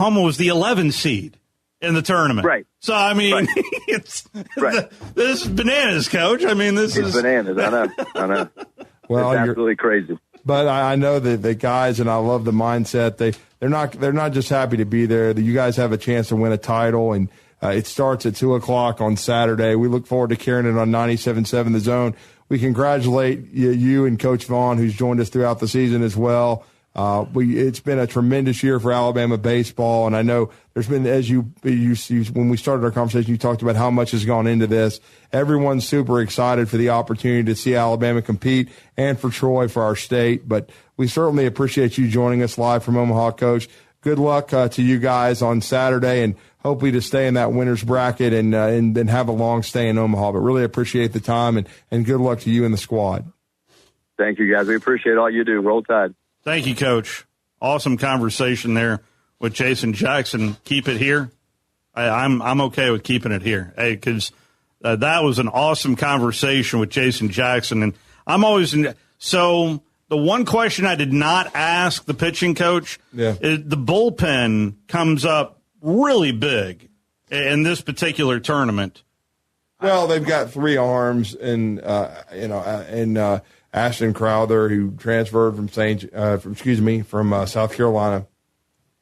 Oklahoma was the 11 seed in the tournament. Right. So, I mean, right. it's right. This is bananas, Coach. I mean, this is bananas. I know. Well, it's absolutely crazy. But I know that the guys, and I love the mindset. They're not just happy to be there. You guys have a chance to win a title, and it starts at 2:00 on Saturday. We look forward to carrying it on 97.7 The Zone. We congratulate you and Coach Vaughn, who's joined us throughout the season as well. It's been a tremendous year for Alabama baseball, and I know there's been, as you when we started our conversation, you talked about how much has gone into this. Everyone's super excited for the opportunity to see Alabama compete and for Troy, for our state. But we certainly appreciate you joining us live from Omaha, Coach. Good luck to you guys on Saturday, and hopefully to stay in that winner's bracket and have a long stay in Omaha. But really appreciate the time, and good luck to you and the squad. Thank you, guys. We appreciate all you do. Roll Tide. Thank you, Coach. Awesome conversation there with Jason Jackson. Keep it here. I'm okay with keeping it here, because that was an awesome conversation with Jason Jackson. And I'm always so the one question I did not ask the pitching coach is the bullpen comes up really big in this particular tournament. Well, they've got three arms, and Ashton Crowther, who transferred from South Carolina.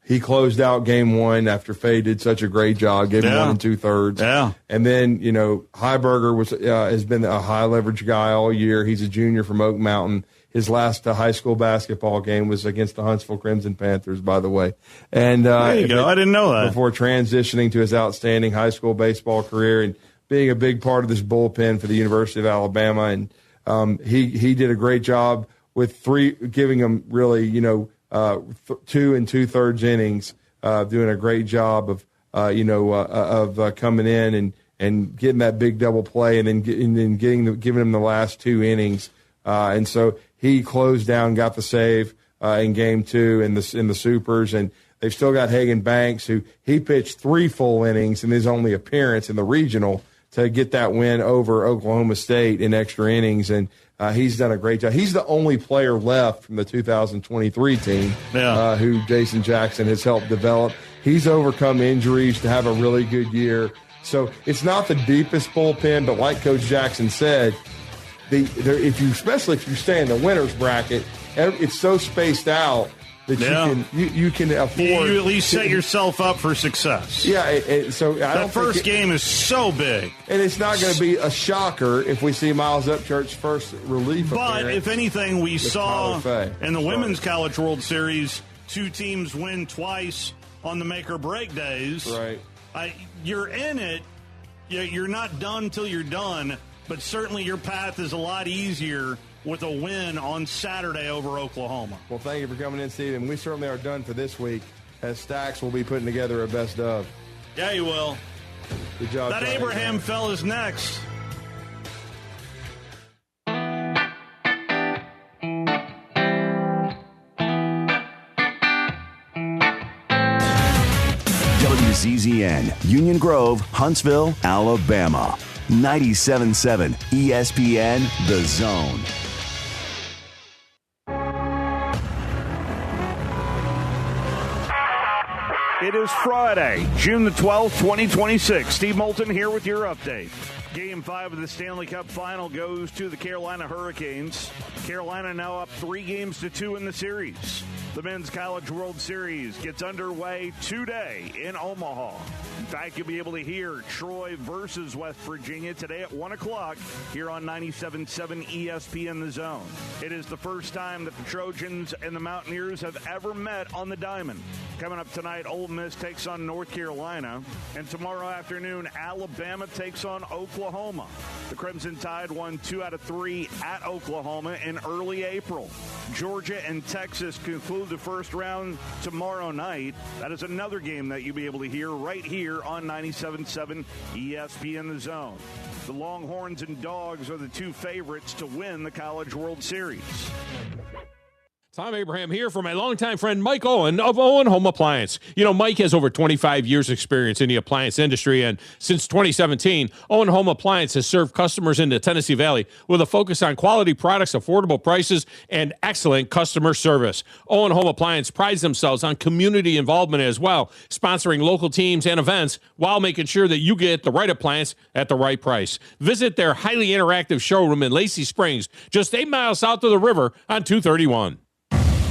He closed out game one after Faye did such a great job, gave him 1 2/3. Yeah. And then, Heiberger has been a high leverage guy all year. He's a junior from Oak Mountain. His last high school basketball game was against the Huntsville Crimson Panthers, by the way. And there you go. I didn't know that. Before transitioning to his outstanding high school baseball career and being a big part of this bullpen for the University of Alabama. And he did a great job with giving him really, 2 2/3 innings, doing a great job of coming in and getting that big double play, and then giving him the last 2 innings. And so he closed down, got the save in game 2 in the Supers, and they've still got Hagan Banks, who he pitched 3 full innings in his only appearance in the regional to get that win over Oklahoma State in extra innings, and he's done a great job. He's the only player left from the 2023 team who Jason Jackson has helped develop. He's overcome injuries to have a really good year. So it's not the deepest bullpen, but like Coach Jackson said, especially if you stay in the winner's bracket, it's so spaced out that you can afford. You at least set yourself up for success. Yeah, so I don't. The first game is so big, and it's not going to be a shocker if we see Miles Upchurch's first relief. But if anything, we saw in the Women's College World Series, 2 teams win twice on the make or break days. Right, you're in it. You're not done till you're done. But certainly your path is a lot easier with a win on Saturday over Oklahoma. Well, thank you for coming in, Steve. And we certainly are done for this week, as Stacks will be putting together a best of. Yeah, you will. Good job. That Abraham fella's next. WZZN, Union Grove, Huntsville, Alabama. 97.7 ESPN, The Zone. It is Friday, June the 12th, 2026. Steve Moulton here with your update. Game 5 of the Stanley Cup Final goes to the Carolina Hurricanes. Carolina now up 3-2 in the series. The Men's College World Series gets underway today in Omaha. In fact, you'll be able to hear Troy versus West Virginia today at 1 o'clock here on 97.7 ESPN The Zone. It is the first time that the Trojans and the Mountaineers have ever met on the diamond. Coming up tonight, Ole Miss takes on North Carolina. And tomorrow afternoon, Alabama takes on Oklahoma. The Crimson Tide won 2 out of 3 at Oklahoma in early April. Georgia and Texas conclude the first round tomorrow night. That is another game that you'll be able to hear right here on 97.7 ESPN The Zone. The Longhorns and Dogs are the 2 favorites to win the College World Series. Thom Abraham here for my longtime friend Mike Owen of Owen Home Appliance. You know, Mike has over 25 years experience in the appliance industry, and since 2017, Owen Home Appliance has served customers in the Tennessee Valley with a focus on quality products, affordable prices, and excellent customer service. Owen Home Appliance prides themselves on community involvement as well, sponsoring local teams and events while making sure that you get the right appliance at the right price. Visit their highly interactive showroom in Lacey Springs, just 8 miles south of the river on 231.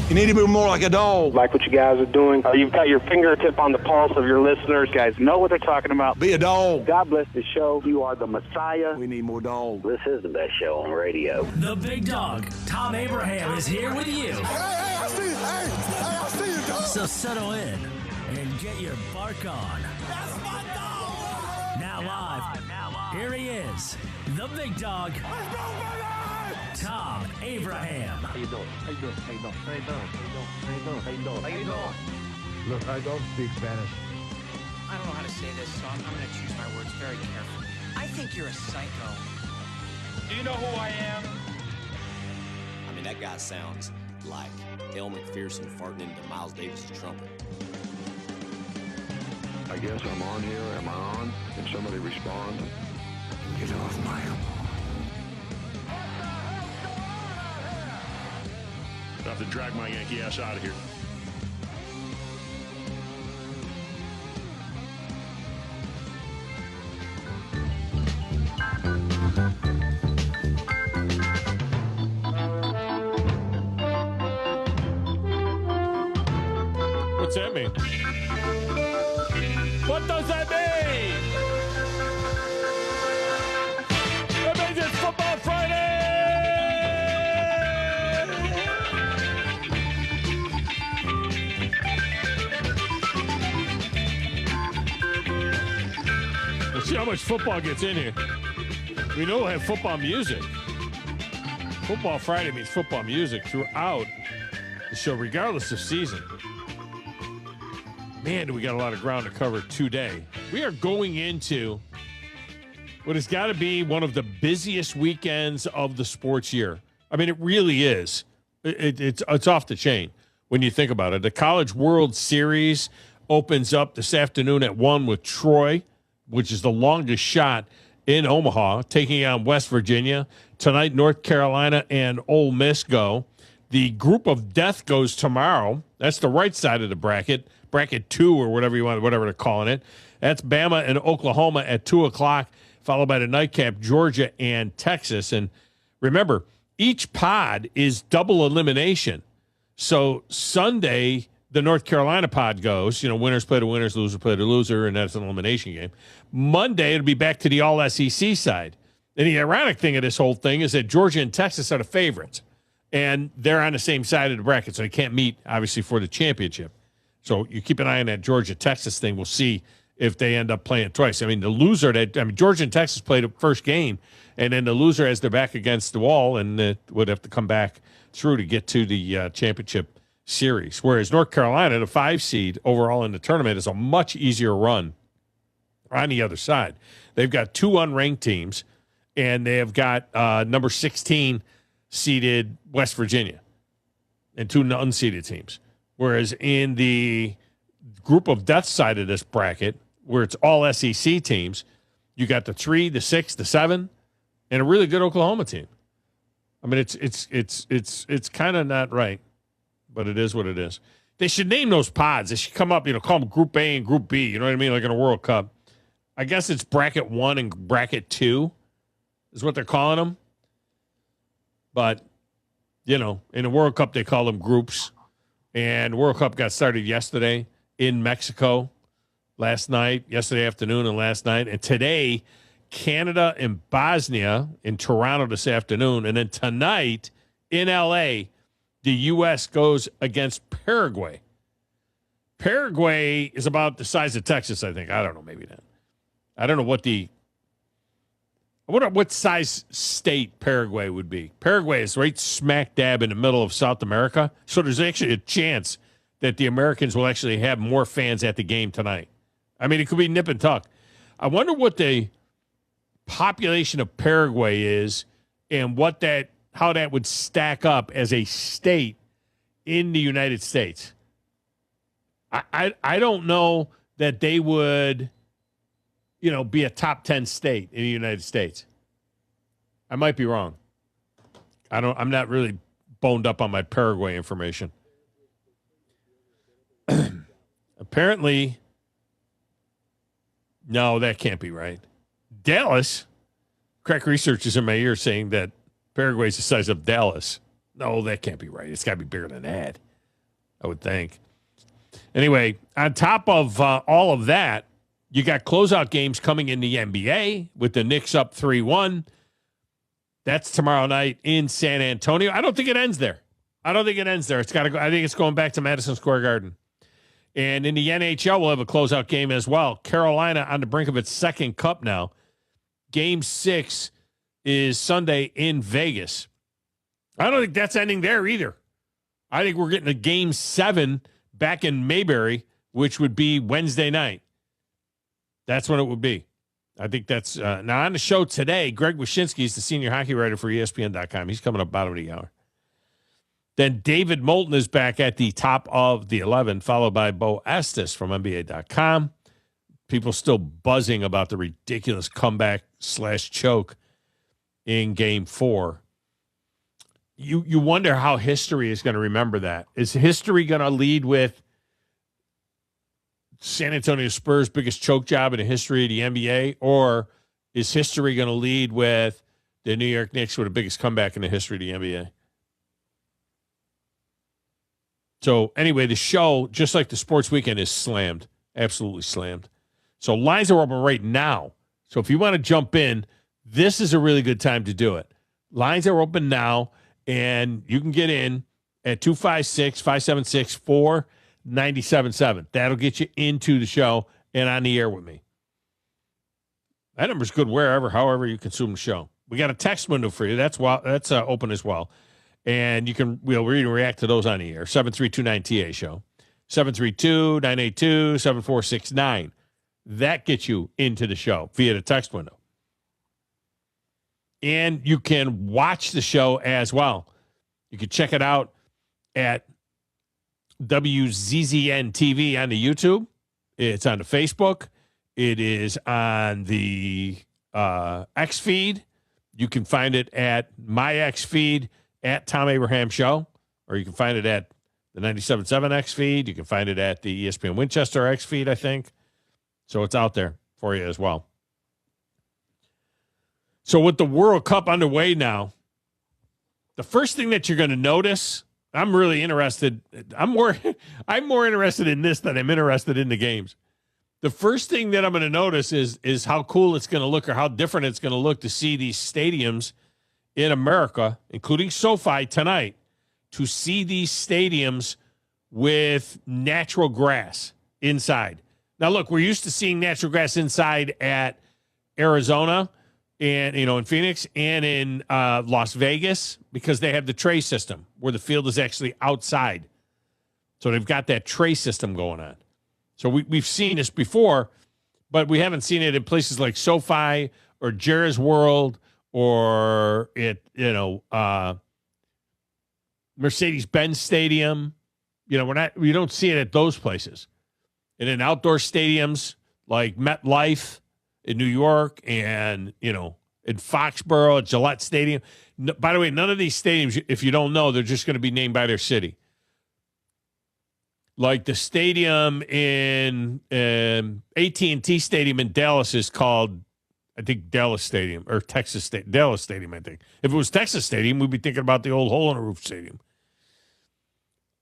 You need to move more like a dog. Like what you guys are doing. You've got your fingertip on the pulse of your listeners. You guys know what they're talking about. Be a dog. God bless the show. You are the Messiah. We need more dogs. This is the best show on radio. The big dog, Thom Abraham, is here with you. Hey, I see you. I see you, dog. So settle in and get your bark on. That's my dog. Now live, here he is, the big dog, Let's go, baby. Thom Abraham. How you doing? How you doing? How you doing? How you doing? How you doing? How you doing? How you doing? Look, I don't speak Spanish. I don't know how to say this, so I'm going to choose my words very carefully. I think you're a psycho. Do you know who I am? I mean, that guy sounds like El McPherson farting into Miles Davis's trumpet. I guess I'm on here. Am I on? Can somebody respond? Get off my lawn. I have to drag my Yankee ass out of here. What's that mean? What does that mean? That means it's Football Friday! Let's see how much football gets in here. We know we'll have football music. Football Friday means football music throughout the show, regardless of season. Man, do we got a lot of ground to cover today. We are going into what has got to be one of the busiest weekends of the sports year. I mean, it really is. It's off the chain when you think about it. The College World Series opens up this afternoon at 1 with Troy, which is the longest shot in Omaha, taking on West Virginia. Tonight, North Carolina and Ole Miss go. The group of death goes tomorrow. That's the right side of the bracket. Bracket 2 or whatever you want, whatever they're calling it. That's Bama and Oklahoma at 2 o'clock, followed by the nightcap, Georgia and Texas. And remember, each pod is double elimination. So Sunday, the North Carolina pod goes, winners play the winners, loser play the loser, and that's an elimination game. Monday, it'll be back to the all-SEC side. And the ironic thing of this whole thing is that Georgia and Texas are the favorites. And they're on the same side of the bracket, so they can't meet, obviously, for the championship. So you keep an eye on that Georgia-Texas thing. We'll see if they end up playing twice. I mean, the loser, Georgia and Texas played the first game, and then the loser has their back against the wall and would have to come back through to get to the championship series. Whereas North Carolina, the 5 seed overall in the tournament, is a much easier run on the other side. They've got 2 unranked teams, and they have got number 16 seeded West Virginia and 2 unseeded teams. Whereas in the group of death side of this bracket, where it's all SEC teams, you got the 3, the 6, the 7, and a really good Oklahoma team. I mean, it's kind of not right, but it is what it is. They should name those pods. They should come up, call them Group A and Group B. You know what I mean? Like in a World Cup. I guess it's bracket 1 and bracket 2 is what they're calling them. But, in the World Cup, they call them groups. And World Cup got started yesterday in Mexico yesterday afternoon and last night. And today, Canada and Bosnia in Toronto this afternoon. And then tonight in L.A., the U.S. goes against Paraguay. Paraguay is about the size of Texas, I think. I don't know, maybe not. I don't know what size state Paraguay would be. Paraguay is right smack dab in the middle of South America, so there's actually a chance that the Americans will actually have more fans at the game tonight. I mean, it could be nip and tuck. I wonder what the population of Paraguay is and how that would stack up as a state in the United States. I don't know that they would, be a top 10 state in the United States. I might be wrong. I'm not really boned up on my Paraguay information. Apparently, no, that can't be right. Dallas, crack researchers in my ear saying that Paraguay is the size of Dallas. No, that can't be right. It's got to be bigger than that, I would think. Anyway, on top of all of that, you got closeout games coming in the NBA with the Knicks up 3-1. That's tomorrow night in San Antonio. I don't think it ends there. It's got to go. I think it's going back to Madison Square Garden. And in the NHL, we'll have a closeout game as well. Carolina on the brink of its second cup now. Game 6 is Sunday in Vegas. I don't think that's ending there either. I think we're getting a Game 7 back in Mayberry, which would be Wednesday night. That's what it would be. I think that's now on the show today. Greg Wyshinski is the senior hockey writer for ESPN.com. He's coming up bottom of the hour. Then David Moulton is back at the top of the 11, followed by Beau Estes from NBA.com. People still buzzing about the ridiculous comeback/choke in Game 4. You wonder how history is going to remember that. Is history going to lead with San Antonio Spurs' biggest choke job in the history of the NBA, or is history going to lead with the New York Knicks with the biggest comeback in the history of the NBA? So anyway, the show, just like the sports weekend, is slammed, absolutely slammed. So lines are open right now. So if you want to jump in, this is a really good time to do it. Lines are open now, and you can get in at 256-576-4977. That'll get you into the show and on the air with me. That number's good wherever, however you consume the show. We got a text window for you. That's open as well. And we'll read and react to those on the air. 732-9TA show. 732-982-7469. That gets you into the show via the text window. And you can watch the show as well. You can check it out at WZZN TV on the YouTube. It's on the Facebook. It is on the X feed. You can find it at my X feed at Thom Abraham Show, or you can find it at the 97.7 X feed. You can find it at the ESPN Winchester X feed, I think. So it's out there for you as well. So with the World Cup underway now, the first thing that you're going to notice, I'm really interested. I'm more interested in this than I'm interested in the games. The first thing that I'm going to notice is how cool it's going to look, or how different it's going to look to see these stadiums in America, including SoFi tonight, to see these stadiums with natural grass inside. Now, look, we're used to seeing natural grass inside at Arizona and, in Phoenix and in Las Vegas, because they have the tray system where the field is actually outside. So they've got that tray system going on. So we've seen this before, but we haven't seen it in places like SoFi or Jerry's World or Mercedes-Benz Stadium. We don't see it at those places. And in outdoor stadiums like MetLife in New York and, in Foxborough, at Gillette Stadium. By the way, none of these stadiums, if you don't know, they're just going to be named by their city. Like the stadium in AT&T Stadium in Dallas is called, I think, Dallas Stadium, or Dallas Stadium, I think. If it was Texas Stadium, we'd be thinking about the old hole in the roof stadium.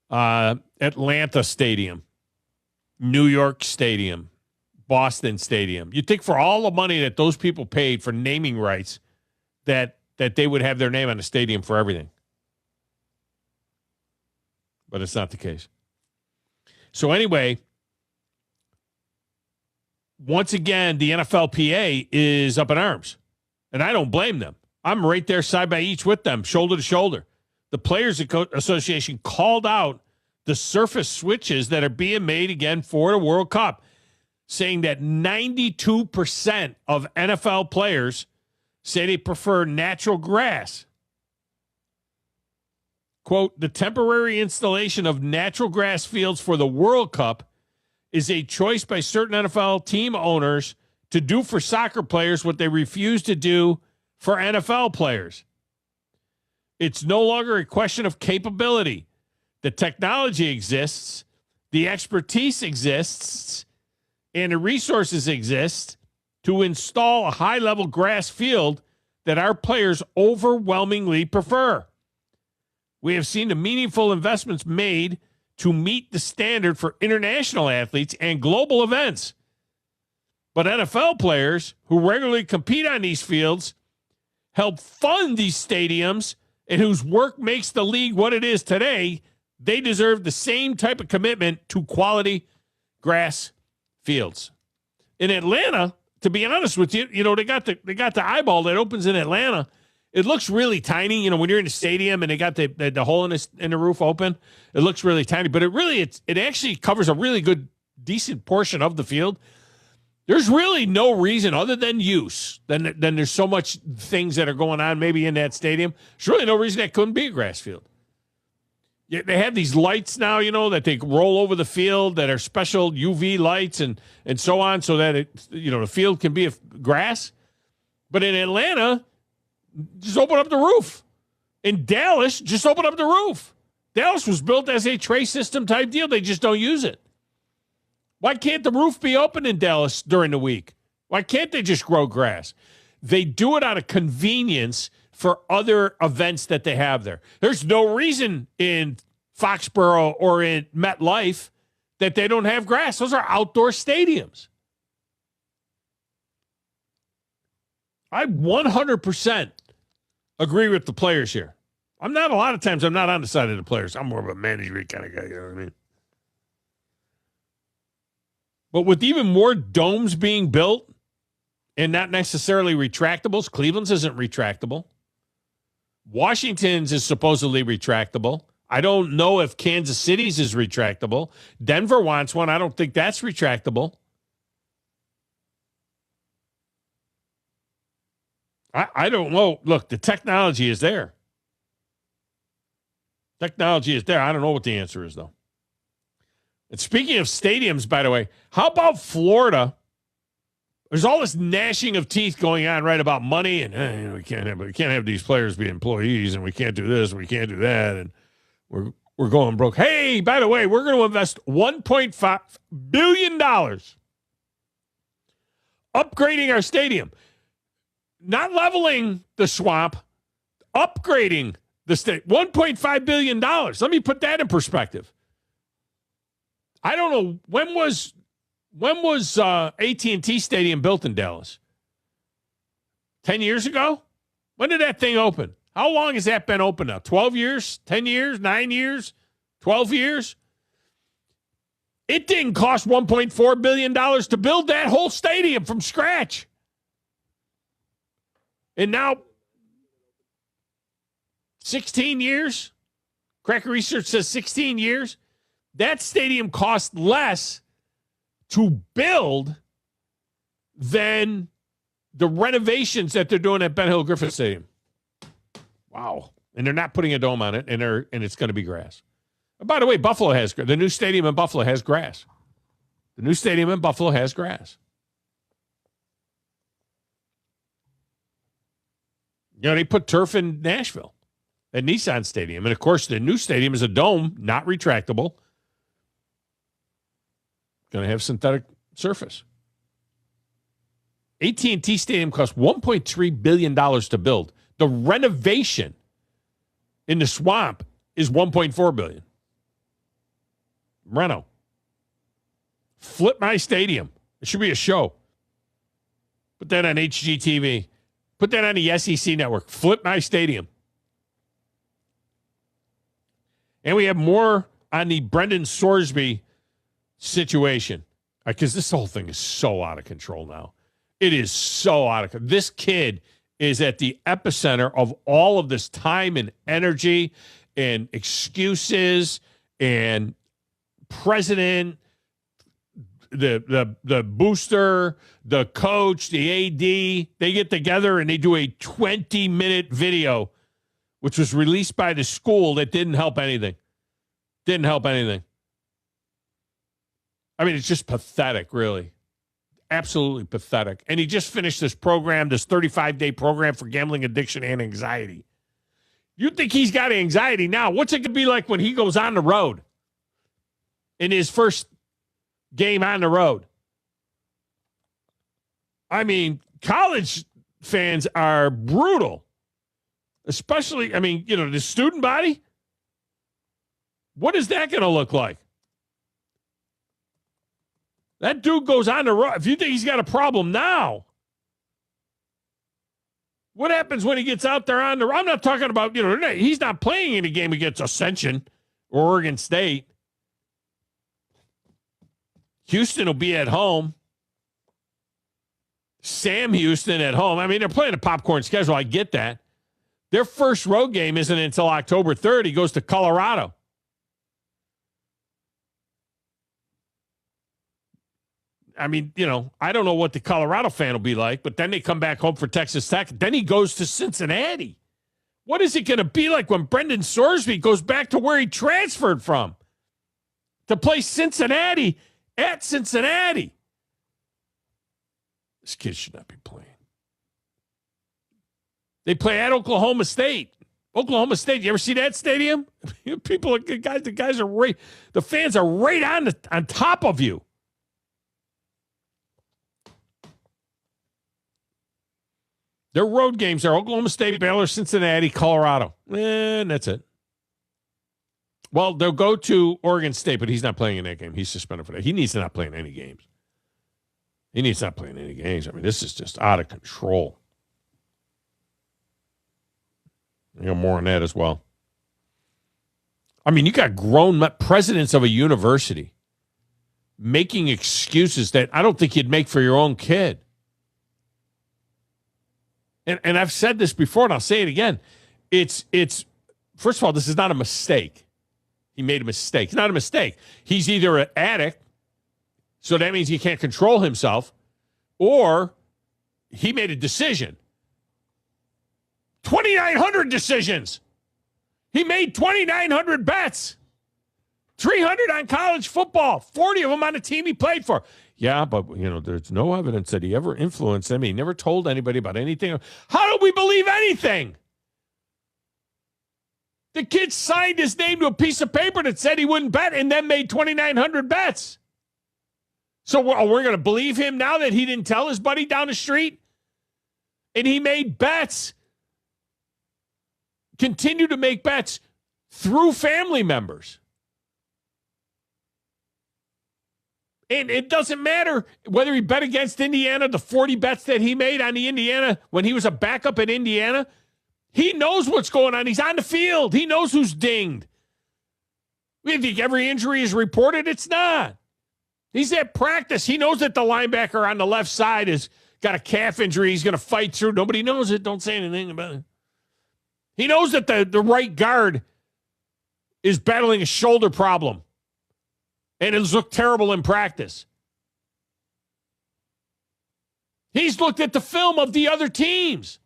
Atlanta Stadium, New York Stadium, Boston Stadium. You'd think for all the money that those people paid for naming rights that they would have their name on the stadium for everything. But it's not the case. So anyway, once again, the NFLPA is up in arms, and I don't blame them. I'm right there side by each with them, shoulder to shoulder. The Players Association called out the surface switches that are being made again for the World Cup, saying that 92% of NFL players say they prefer natural grass. quote, the temporary installation of natural grass fields for the World Cup is a choice by certain NFL team owners to do for soccer players what they refuse to do for NFL players. It's no longer a question of capability. The technology exists, the expertise exists, and the resources exist to install a high-level grass field that our players overwhelmingly prefer. We have seen the meaningful investments made to meet the standard for international athletes and global events. But NFL players who regularly compete on these fields help fund these stadiums and whose work makes the league what it is today, they deserve the same type of commitment to quality grass fields. In Atlanta, to be honest with you, they got the eyeball that opens in Atlanta. It looks really tiny, when you're in the stadium and they got the hole in the roof open. It looks really tiny, but it actually covers a really good, decent portion of the field. There's really no reason other than use. Then there's so much things that are going on maybe in that stadium. There's really no reason that couldn't be a grass field. They have these lights now, that they roll over the field that are special UV lights and so on, so that the field can be grass. But in Atlanta, just open up the roof. In Dallas, just open up the roof. Dallas was built as a tray system type deal. They just don't use it. Why can't the roof be open in Dallas during the week? Why can't they just grow grass? They do it out of convenience for other events that they have there. There's no reason in Foxborough or in MetLife that they don't have grass. Those are outdoor stadiums. I 100% agree with the players here. A lot of times I'm not on the side of the players. I'm more of a management kind of guy, you know what I mean? But with even more domes being built and not necessarily retractables, Cleveland's isn't retractable. Washington's is supposedly retractable. I don't know if Kansas City's is retractable. Denver wants one. I don't think that's retractable. I don't know. Look, the technology is there. Technology is there. I don't know what the answer is, though. And speaking of stadiums, by the way, how about Florida? There's all this gnashing of teeth going on, right, about money, and we can't have these players be employees, and we can't do this, and we can't do that, and we're going broke. Hey, by the way, we're going to invest $1.5 billion upgrading our stadium, not leveling the swamp, upgrading the state. $1.5 billion. Let me put that in perspective. I don't know, when was AT&T Stadium built in Dallas? 10 years ago? When did that thing open? How long has that been open now? 12 years? 10 years? 9 years? 12 years? It didn't cost $1.4 billion to build that whole stadium from scratch. And now, 16 years? Cracker Research says 16 years. That stadium cost less to build than the renovations that they're doing at Ben Hill Griffin Stadium. Wow. And they're not putting a dome on it, and it's going to be grass. And by the way, Buffalo has the new stadium in Buffalo has grass. The new stadium in Buffalo has grass. They put turf in Nashville at Nissan Stadium. And, of course, the new stadium is a dome, not retractable. Going to have synthetic surface. AT&T Stadium cost $1.3 billion to build. The renovation in the swamp is $1.4 billion. Reno. Flip my stadium. It should be a show. Put that on HGTV. Put that on the SEC network. Flip my stadium. And we have more on the Brendan Sorsby situation, because this whole thing is so out of control now. It is so out of control. This kid is at the epicenter of all of this time and energy and excuses, and president, the booster, the coach, the AD, they get together and they do a 20-minute video which was released by the school that didn't help anything. Didn't help anything. I mean, it's just pathetic, really. Absolutely pathetic. And he just finished this program, this 35-day program for gambling addiction and anxiety. You think he's got anxiety now? What's it going to be like when he goes on the road in his first game on the road? I mean, college fans are brutal. Especially, I mean, you know, the student body. What is that going to look like? That dude goes on the road. If you think he's got a problem now, what happens when he gets out there on the road? I'm not talking about, you know, he's not playing in a game against Ascension or Oregon State. Houston will be at home. Sam Houston at home. I mean, they're playing a popcorn schedule. I get that. Their first road game isn't until October 3rd. He goes to Colorado. I mean, you know, I don't know what the Colorado fan will be like, but then they come back home for Texas Tech. Then he goes to Cincinnati. What is it going to be like when Brendan Sorsby goes back to where he transferred from to play Cincinnati at Cincinnati? This kid should not be playing. They play at Oklahoma State. Oklahoma State, you ever see that stadium? People, the guys are right. The fans are right on top of you. Their road games are Oklahoma State, Baylor, Cincinnati, Colorado. And that's it. Well, they'll go to Oregon State, but he's not playing in that game. He's suspended for that. He needs to not play in any games. He needs to not play in any games. I mean, this is just out of control. You know, more on that as well. I mean, you got grown presidents of a university making excuses that I don't think you'd make for your own kid. And I've said this before, and I'll say it again. It's first of all, this is not a mistake. He made a mistake. It's not a mistake. He's either an addict, so that means he can't control himself, or he made a decision. 2,900 decisions. He made 2,900 bets. 300 on college football. 40 of them on a team he played for. Yeah, but, you know, there's no evidence that he ever influenced them. He never told anybody about anything. How do we believe anything? The kid signed his name to a piece of paper that said he wouldn't bet and then made 2,900 bets. So we're going to believe him now that he didn't tell his buddy down the street? And he made bets. Continue to make bets through family members. And it doesn't matter whether he bet against Indiana, the 40 bets that he made on the Indiana when he was a backup at Indiana. He knows what's going on. He's on the field. He knows who's dinged. We think every injury is reported. It's not. He's at practice. He knows that the linebacker on the left side has got a calf injury. He's going to fight through. Nobody knows it. Don't say anything about it. He knows that the right guard is battling a shoulder problem. And it's looked terrible in practice. He's looked at the film of the other teams.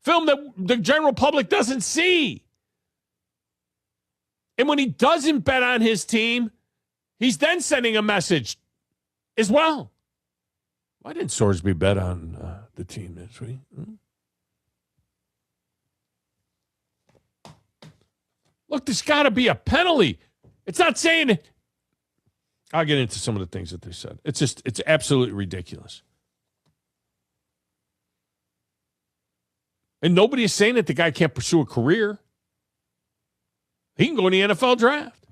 Film that the general public doesn't see. And when he doesn't bet on his team, he's then sending a message as well. Why didn't Sorsby bet on the team this week? Look, there's got to be a penalty. It's not saying it. I'll get into some of the things that they said. It's absolutely ridiculous. And nobody is saying that the guy can't pursue a career. He can go in the NFL draft.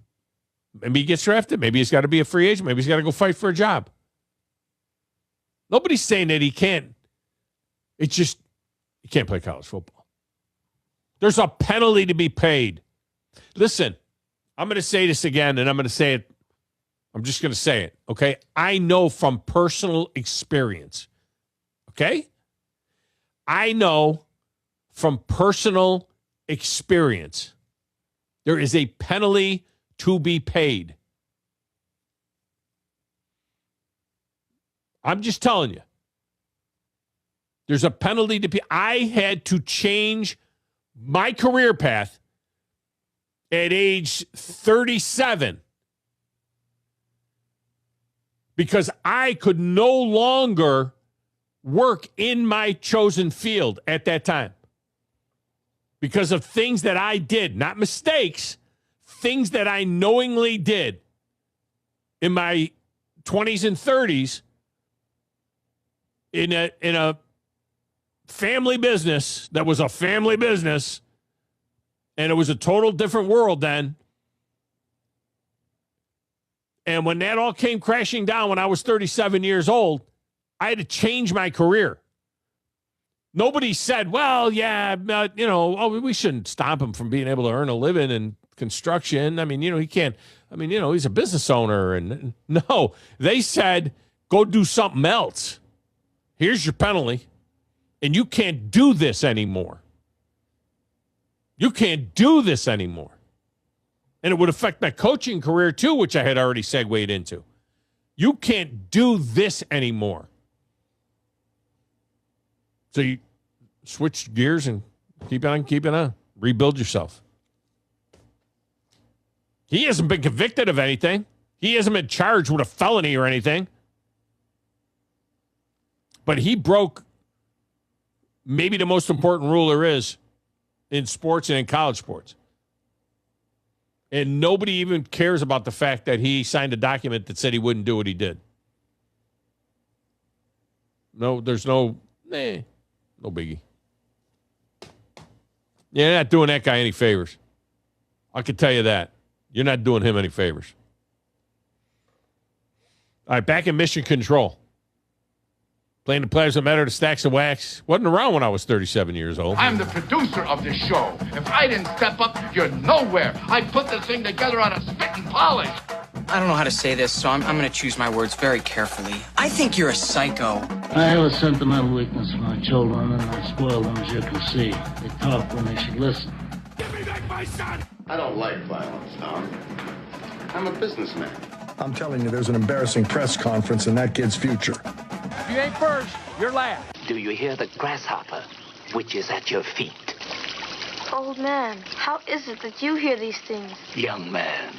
Maybe he gets drafted. Maybe he's got to be a free agent. Maybe he's got to go fight for a job. Nobody's saying that he can't. It's just, he can't play college football. There's a penalty to be paid. Listen, I'm going to say this again, and I'm going to say it. I'm just going to say it, okay? I know from personal experience, okay? I know from personal experience there is a penalty to be paid. I'm just telling you. There's a penalty to pay. I had to change my career path at age 37 because I could no longer work in my chosen field at that time because of things that I did, not mistakes, things that I knowingly did in my 20s and 30s in a family business that was a family business, and it was a total different world then. And when that all came crashing down when I was 37 years old, I had to change my career. Nobody said, well, yeah, we shouldn't stop him from being able to earn a living in construction. I mean, he can't. I mean, he's a business owner. And no, they said, go do something else. Here's your penalty. And you can't do this anymore. You can't do this anymore. And it would affect my coaching career too, which I had already segued into. You can't do this anymore. So you switch gears and keep on. Rebuild yourself. He hasn't been convicted of anything. He hasn't been charged with a felony or anything. But he broke maybe the most important rule there is in sports and in college sports. And nobody even cares about the fact that he signed a document that said he wouldn't do what he did. No, there's no biggie. You're not doing that guy any favors. I can tell you that. You're not doing him any favors. All right, back in mission control. Playing the Players That Matter to Stacks of Wax. Wasn't around when I was 37 years old. I'm the producer of this show. If I didn't step up, you're nowhere. I put this thing together on a spit and polish. I don't know how to say this, so I'm going to choose my words very carefully. I think you're a psycho. I have a sentimental weakness for my children, and I spoil them, as you can see. They talk when they should listen. Give me back my son! I don't like violence, Thom. I'm a businessman. I'm telling you, there's an embarrassing press conference in that kid's future. If you ain't first, you're last. Do you hear the grasshopper, which is at your feet? Old man, how is it that you hear these things? Young man,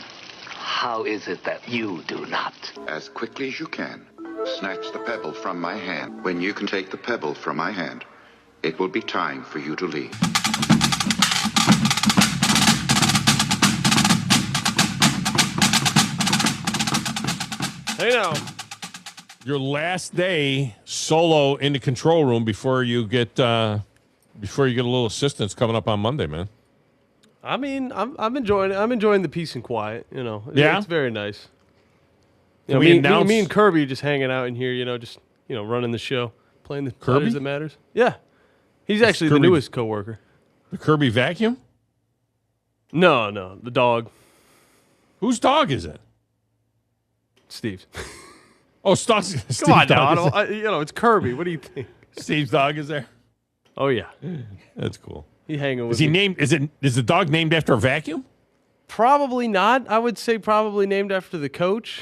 how is it that you do not? As quickly as you can, snatch the pebble from my hand. When you can take the pebble from my hand, it will be time for you to leave. Hey now, your last day solo in the control room before you get a little assistance coming up on Monday, man. I mean, I'm enjoying it. I'm enjoying the peace and quiet. Yeah? It's very nice. Me and Kirby just hanging out in here. Just running the show, playing the Players That Matters. Yeah, he's actually the newest coworker. The Kirby vacuum? No, the dog. Whose dog is it? Steve's. Oh, Steve's Come on, dog. It's Kirby. What do you think? Steve's dog is there? Oh yeah, that's cool. He hanging with. Is he named? Is the dog named after a vacuum? Probably not. I would say probably named after the coach.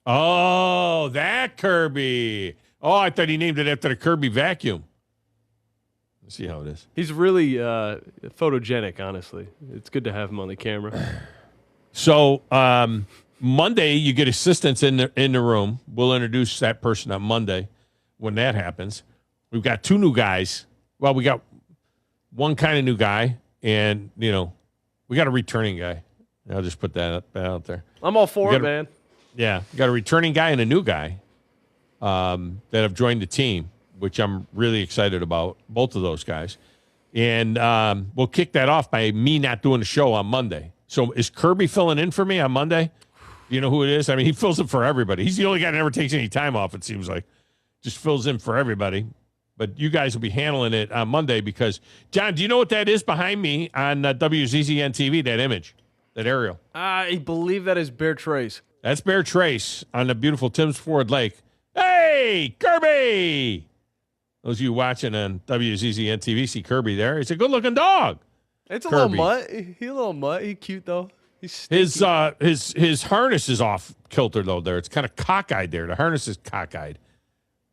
Oh, that Kirby. Oh, I thought he named it after the Kirby vacuum. Let's see how it is. He's really photogenic, honestly. It's good to have him on the camera. So Monday, you get assistants in the room. We'll introduce that person on Monday when that happens. We've got two new guys. Well, we got one kind of new guy, and, we got a returning guy. I'll just put that out there. I'm all for it, man. Yeah, we got a returning guy and a new guy that have joined the team, which I'm really excited about, both of those guys. And we'll kick that off by me not doing the show on Monday. So is Kirby filling in for me on Monday? Do you know who it is? I mean, he fills in for everybody. He's the only guy that never takes any time off, it seems like. Just fills in for everybody. But you guys will be handling it on Monday because, John, do you know what that is behind me on WZZN TV, that image, that aerial? I believe that is Bear Trace. That's Bear Trace on the beautiful Timms Ford Lake. Hey, Kirby! Those of you watching on WZZN TV see Kirby there. He's a good-looking dog. It's a little mutt. He's a little mutt. He's cute, though. He's his harness is off kilter, though, there. It's kind of cockeyed there. The harness is cockeyed.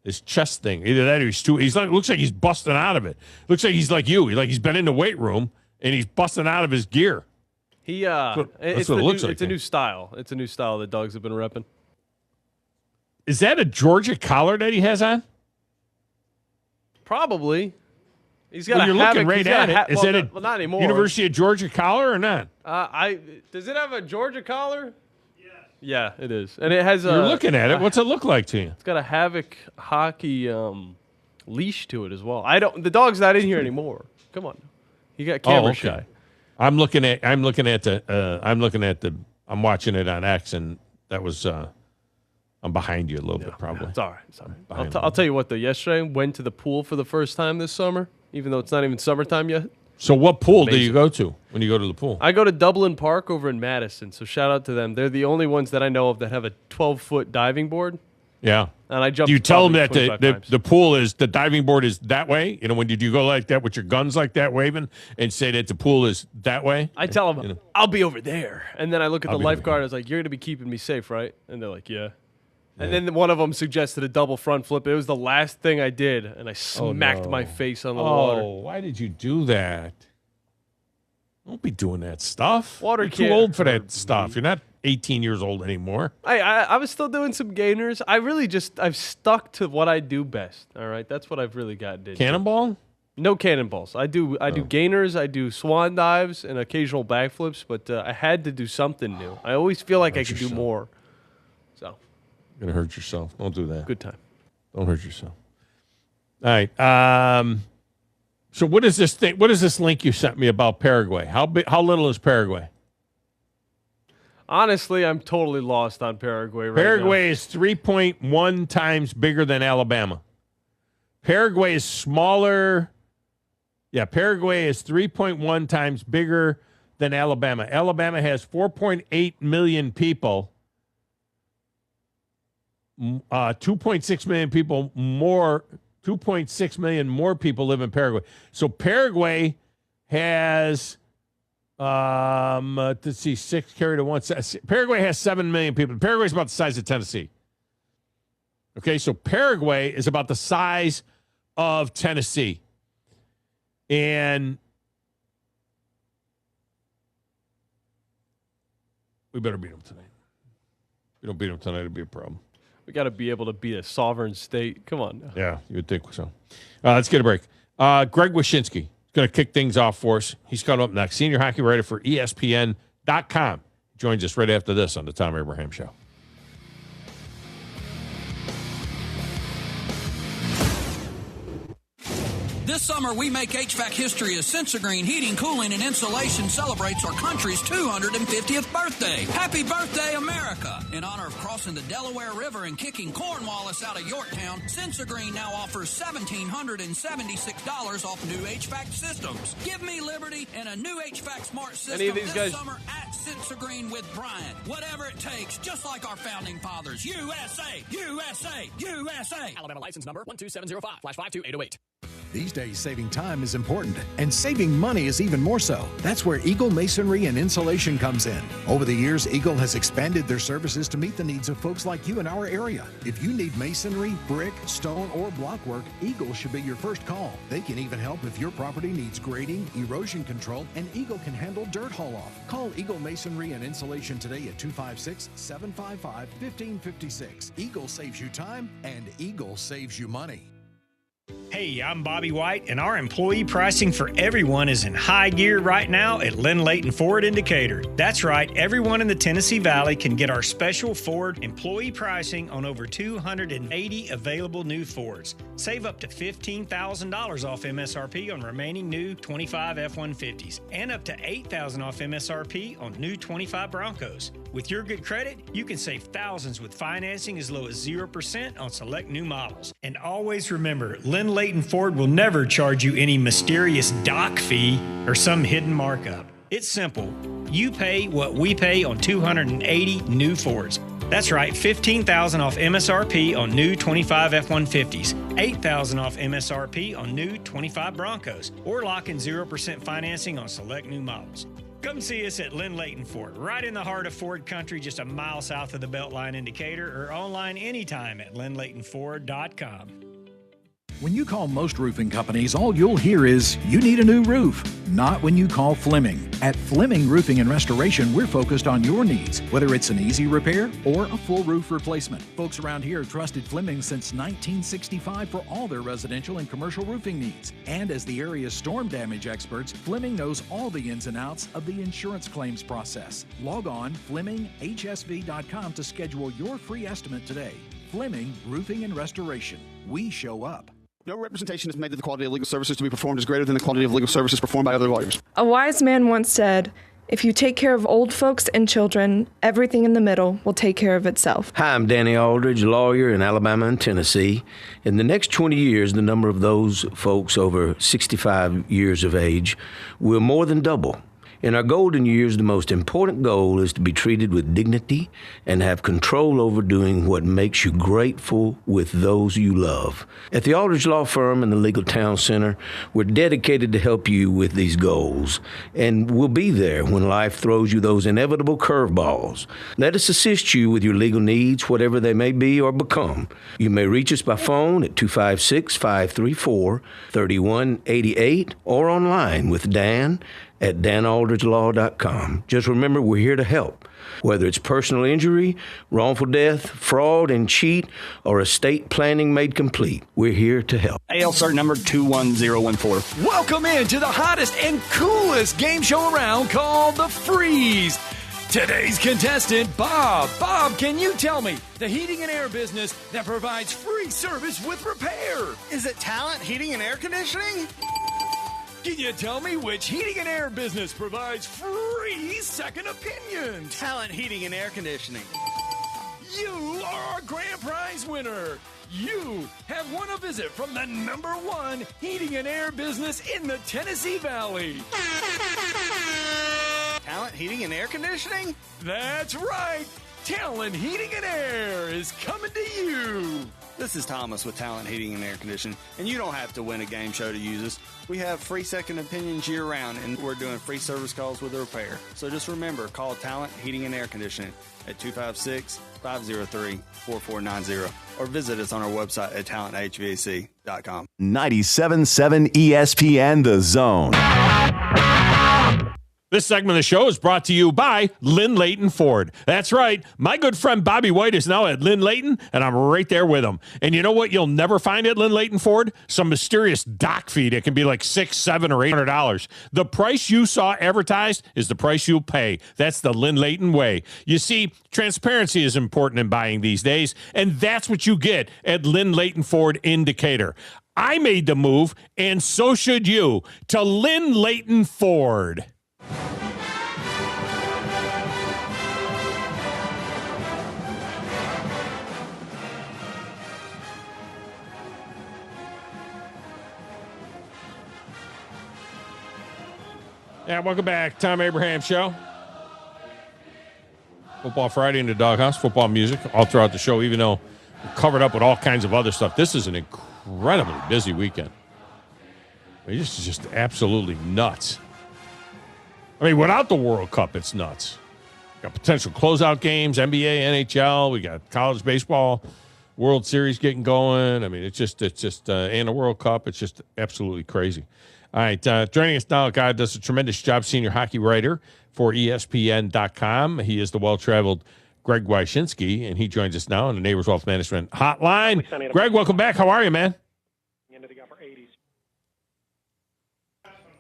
his chest thing. Either that or he's like, looks like he's busting out of it. Looks like he's like you. He's been in the weight room and he's busting out of his gear. That's what it looks like. It's a new style. It's a new style that dogs have been repping. Is that a Georgia collar that he has on? Probably. He's got. You're looking right at it. Is that a not anymore. University of Georgia collar or not? Does it have a Georgia collar? Yeah, it is, and it has. You're looking at it. What's it look like to you? It's got a Havoc hockey leash to it as well. The dog's not in here anymore. Come on, he got camera shy. I'm watching it on X, and that was. I'm behind you a little bit, probably. It's all right. I'll tell you what, though. Yesterday, went to the pool for the first time this summer, even though it's not even summertime yet. So what pool do you go to when you go to the pool? I go to Dublin Park over in Madison, so shout out to them. They're the only ones that I know of that have a 12-foot diving board. Yeah. And I jumped. Do you tell them that the pool is, the diving board is that way? When did you go like that with your guns like that waving and say that the pool is that way? I tell them, I'll be over there. And then I look at the lifeguard. I was like, you're going to be keeping me safe, right? And they're like, yeah. And then one of them suggested a double front flip. It was the last thing I did, and I smacked my face on the water. Oh, why did you do that? Don't be doing that stuff. You're too old for that stuff. You're not 18 years old anymore. I was still doing some gainers. I've stuck to what I do best. All right, that's what I've really gotten into. Cannonball? No cannonballs. I do gainers. I do swan dives and occasional backflips. But I had to do something new. I always feel like I could do more. So. You're going to hurt yourself. Don't do that. Good time. Don't hurt yourself. All right. So what is this thing? What is this link you sent me about Paraguay? How little is Paraguay? Honestly, I'm totally lost on Paraguay right now. Paraguay is 3.1 times bigger than Alabama. Paraguay is smaller. Yeah, Paraguay is 3.1 times bigger than Alabama. Alabama has 4.8 million people. 2.6 million people more. 2.6 million more people live in Paraguay. So Paraguay has, let's see, 6 carried to 1. Paraguay has 7 million people. Paraguay is about the size of Tennessee. Okay, so Paraguay is about the size of Tennessee. And we better beat them tonight. If we don't beat them tonight, it'll be a problem. We got to be able to beat a sovereign state. Come on now. Yeah, you would think so. Let's get a break. Greg Wyshinski is going to kick things off for us. He's coming up next. Senior hockey writer for ESPN.com. Joins us right after this on the Thom Abraham Show. This summer, we make HVAC history as Sensagreen Heating, Cooling, and Insulation celebrates our country's 250th birthday. Happy birthday, America! In honor of crossing the Delaware River and kicking Cornwallis out of Yorktown, Sensagreen now offers $1,776 off new HVAC systems. Give me liberty and a new HVAC smart system Any of these guys? Summer at Sensagreen with Brian. Whatever it takes, just like our founding fathers. USA! USA! USA! Alabama license number 12705/52808. These days, saving time is important, and saving money is even more so. That's where Eagle Masonry and Insulation comes in. Over the years, Eagle has expanded their services to meet the needs of folks like you in our area. If you need masonry, brick, stone, or block work, Eagle should be your first call. They can even help if your property needs grading, erosion control, and Eagle can handle dirt haul-off. Call Eagle Masonry and Insulation today at 256-755-1556. Eagle saves you time, and Eagle saves you money. Hey, I'm Bobby White, and our employee pricing for everyone is in high gear right now at Lynn Layton Ford in Decatur. That's right, everyone in the Tennessee Valley can get our special Ford employee pricing on over 280 available new Fords. Save up to $15,000 off MSRP on remaining new 25 F-150s and up to $8,000 off MSRP on new 25 Broncos. With your good credit, you can save thousands with financing as low as 0% on select new models. And always remember, Lynn Layton Ford will never charge you any mysterious dock fee or some hidden markup. It's simple. You pay what we pay on 280 new Fords. That's right, $15,000 off MSRP on new 25 F-150s, $8,000 off MSRP on new 25 Broncos, or lock in 0% financing on select new models. Come see us at Lynn Leighton Ford, right in the heart of Ford country, just a mile south of the Beltline indicator, or online anytime at lynnleightonford.com. When you call most roofing companies, all you'll hear is, you need a new roof. Not when you call Fleming. At Fleming Roofing and Restoration, we're focused on your needs, whether it's an easy repair or a full roof replacement. Folks around here have trusted Fleming since 1965 for all their residential and commercial roofing needs. And as the area's storm damage experts, Fleming knows all the ins and outs of the insurance claims process. Log on FlemingHSV.com to schedule your free estimate today. Fleming Roofing and Restoration. We show up. No representation is made that the quality of legal services to be performed is greater than the quality of legal services performed by other lawyers. A wise man once said, if you take care of old folks and children, everything in the middle will take care of itself. Hi, I'm Danny Aldridge, lawyer in Alabama and Tennessee. In the next 20 years, the number of those folks over 65 years of age will more than double. In our golden years, the most important goal is to be treated with dignity and have control over doing what makes you grateful with those you love. At the Aldridge Law Firm and the Legal Town Center, we're dedicated to help you with these goals, and we'll be there when life throws you those inevitable curveballs. Let us assist you with your legal needs, whatever they may be or become. You may reach us by phone at 256-534-3188 or online with Dan at danaldridgelaw.com. Just remember, we're here to help. Whether it's personal injury, wrongful death, fraud and cheat, or estate planning made complete, we're here to help. AL cert number 21014. Welcome into the hottest and coolest game show around called The Freeze. Today's contestant, Bob. Bob, can you tell me the heating and air business that provides free service with repair? Is it Talent Heating and Air Conditioning? Can you tell me which heating and air business provides free second opinions? Talent Heating and Air Conditioning. You are our grand prize winner. You have won a visit from the #1 heating and air business in the Tennessee Valley. Talent Heating and Air Conditioning? That's right. Talent Heating and Air is coming to you. This is Thomas with Talent Heating and Air Conditioning, and you don't have to win a game show to use us. We have free second opinions year-round, and we're doing free service calls with a repair. So just remember, call Talent Heating and Air Conditioning at 256-503-4490 or visit us on our website at talenthvac.com. 97.7 ESPN The Zone. This segment of the show is brought to you by Lynn Leighton Ford. That's right. My good friend Bobby White is now at Lynn Leighton, and I'm right there with him. And you know what you'll never find at Lynn Leighton Ford? Some mysterious dock fee that can be like $600, $700, or $800. The price you saw advertised is the price you'll pay. That's the Lynn Leighton way. You see, transparency is important in buying these days, and that's what you get at Lynn Leighton Ford in Decatur. I made the move, and so should you, to Lynn Leighton Ford. Yeah, welcome back. Tom Abraham Show. Football Friday in the Doghouse. Football music all throughout the show, even though we're covered up with all kinds of other stuff. This is an incredibly busy weekend. I mean, this is just absolutely nuts. I mean, without the World Cup, it's nuts. Got potential closeout games, NBA, NHL. We got college baseball, World Series getting going. I mean, it's just, and the World Cup. It's just absolutely crazy. All right, joining us now, a guy who does a tremendous job, senior hockey writer for ESPN.com. He is the well-traveled Greg Wyshinski, and he joins us now on the Neighbors Wealth Management Hotline. Greg, welcome back. How are you, man?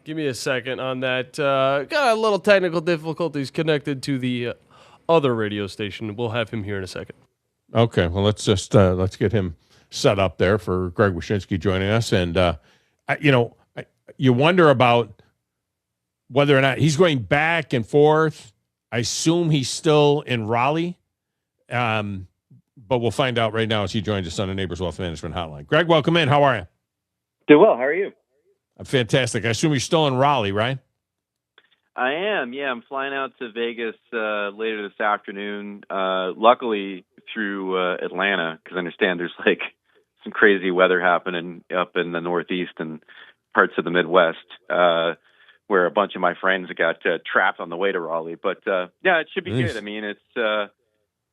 Give me a second on that. Got a little technical difficulties connected to the other radio station. We'll have him here in a second. Okay, well, let's just let's get him set up there for Greg Wyshinski joining us. And, you wonder about whether or not he's going back and forth. I assume he's still in Raleigh, but we'll find out right now as he joins us on the Neighbors Wealth Management Hotline. Greg, welcome in. How are you? Doing well. How are you? I'm fantastic. I assume you're still in Raleigh, right? I am. Yeah, I'm flying out to Vegas later this afternoon. Luckily through Atlanta, because I understand there's like some crazy weather happening up in the Northeast and parts of the Midwest. We're where a bunch of my friends got trapped on the way to Raleigh. But yeah, it should be good. I mean, it's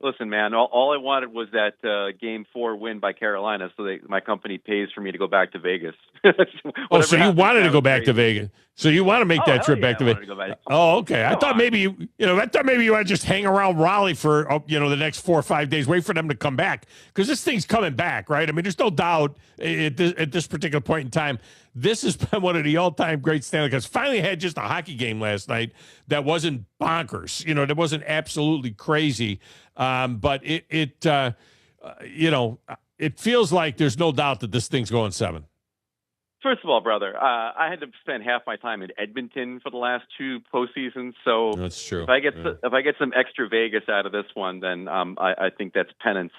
listen, man. All I wanted was that Game 4 win by Carolina, so my company pays for me to go back to Vegas. So you wanted to go back to Vegas? So you want to make that trip back to Vegas? Oh, okay. I thought maybe you want to just hang around Raleigh for the next 4 or 5 days, wait for them to come back, because this thing's coming back, right? I mean, there's no doubt at this particular point in time, this has been one of the all-time great Stanley Cups. Finally had just a hockey game last night that wasn't bonkers, that wasn't absolutely crazy, but it feels like there's no doubt that this thing's going 7. First of all, brother, I had to spend half my time in Edmonton for the last 2 postseasons. So that's true. If I get some extra Vegas out of this one, then I think that's penance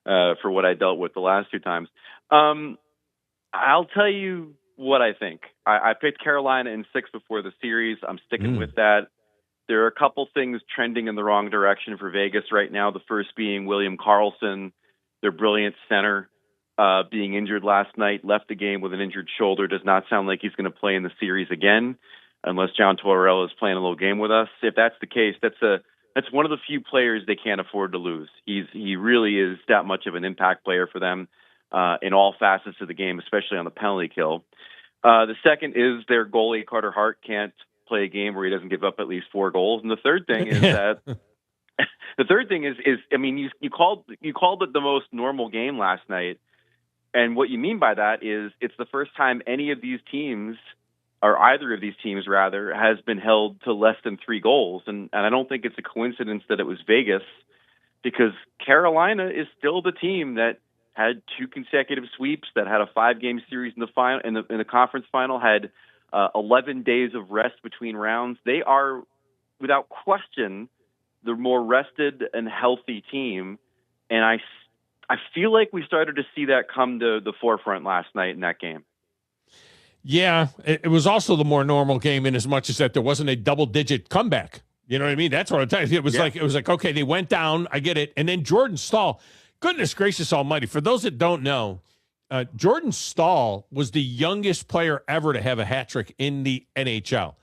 for what I dealt with the last 2 times. I'll tell you what I think. I picked Carolina in 6 before the series. I'm sticking with that. There are a couple things trending in the wrong direction for Vegas right now. The first being William Karlsson, their brilliant center. Being injured last night, left the game with an injured shoulder. Does not sound like he's going to play in the series again, unless John Tortorella is playing a little game with us. If that's the case, that's one of the few players they can't afford to lose. He really is that much of an impact player for them in all facets of the game, especially on the penalty kill. The second is their goalie Carter Hart can't play a game where he doesn't give up at least 4 goals. And the third thing is that I mean, you called it the most normal game last night. And what you mean by that is it's the first time any of these teams, or either of these teams rather, has been held to less than 3 goals. And I don't think it's a coincidence that it was Vegas, because Carolina is still the team that had 2 consecutive sweeps, that had a 5-game series in the final, in the conference final, had 11 days of rest between rounds. They are, without question, the more rested and healthy team. And I feel like we started to see that come to the forefront last night in that game. Yeah, it was also the more normal game in as much as that there wasn't a double-digit comeback. You know what I mean? That's what I'm telling you. It was like, okay, they went down. I get it. And then Jordan Staal, goodness gracious almighty, for those that don't know, Jordan Staal was the youngest player ever to have a hat trick in the NHL.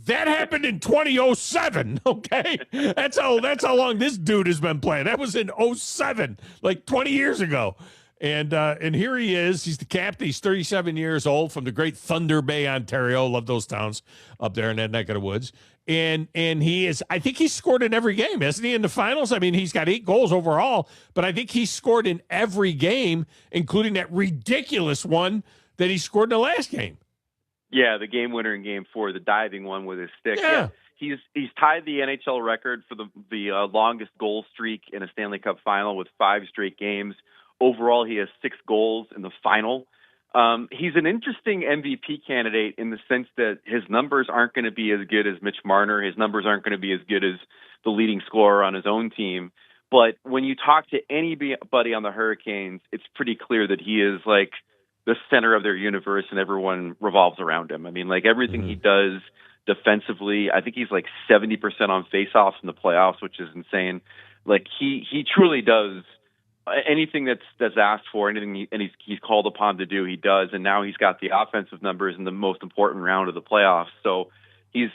That happened in 2007, okay? That's how long this dude has been playing. That was in 2007, like 20 years ago. And here he is. He's the captain. He's 37 years old, from the great Thunder Bay, Ontario. Love those towns up there in that neck of the woods. And he is, I think he's scored in every game, hasn't he, in the finals? I mean, he's got 8 goals overall, but I think he's scored in every game, including that ridiculous one that he scored in the last game. Yeah, the game winner in Game 4, the diving one with his stick. Yeah. He's tied the NHL record for the longest goal streak in a Stanley Cup final with 5 straight games. Overall, he has 6 goals in the final. He's an interesting MVP candidate in the sense that his numbers aren't going to be as good as Mitch Marner. His numbers aren't going to be as good as the leading scorer on his own team. But when you talk to anybody on the Hurricanes, it's pretty clear that he is like the center of their universe, and everyone revolves around him. I mean, like everything he does defensively, I think he's like 70% on faceoffs in the playoffs, which is insane. Like he truly does anything that's asked for, anything he's called upon to do, he does. And now he's got the offensive numbers in the most important round of the playoffs. So he's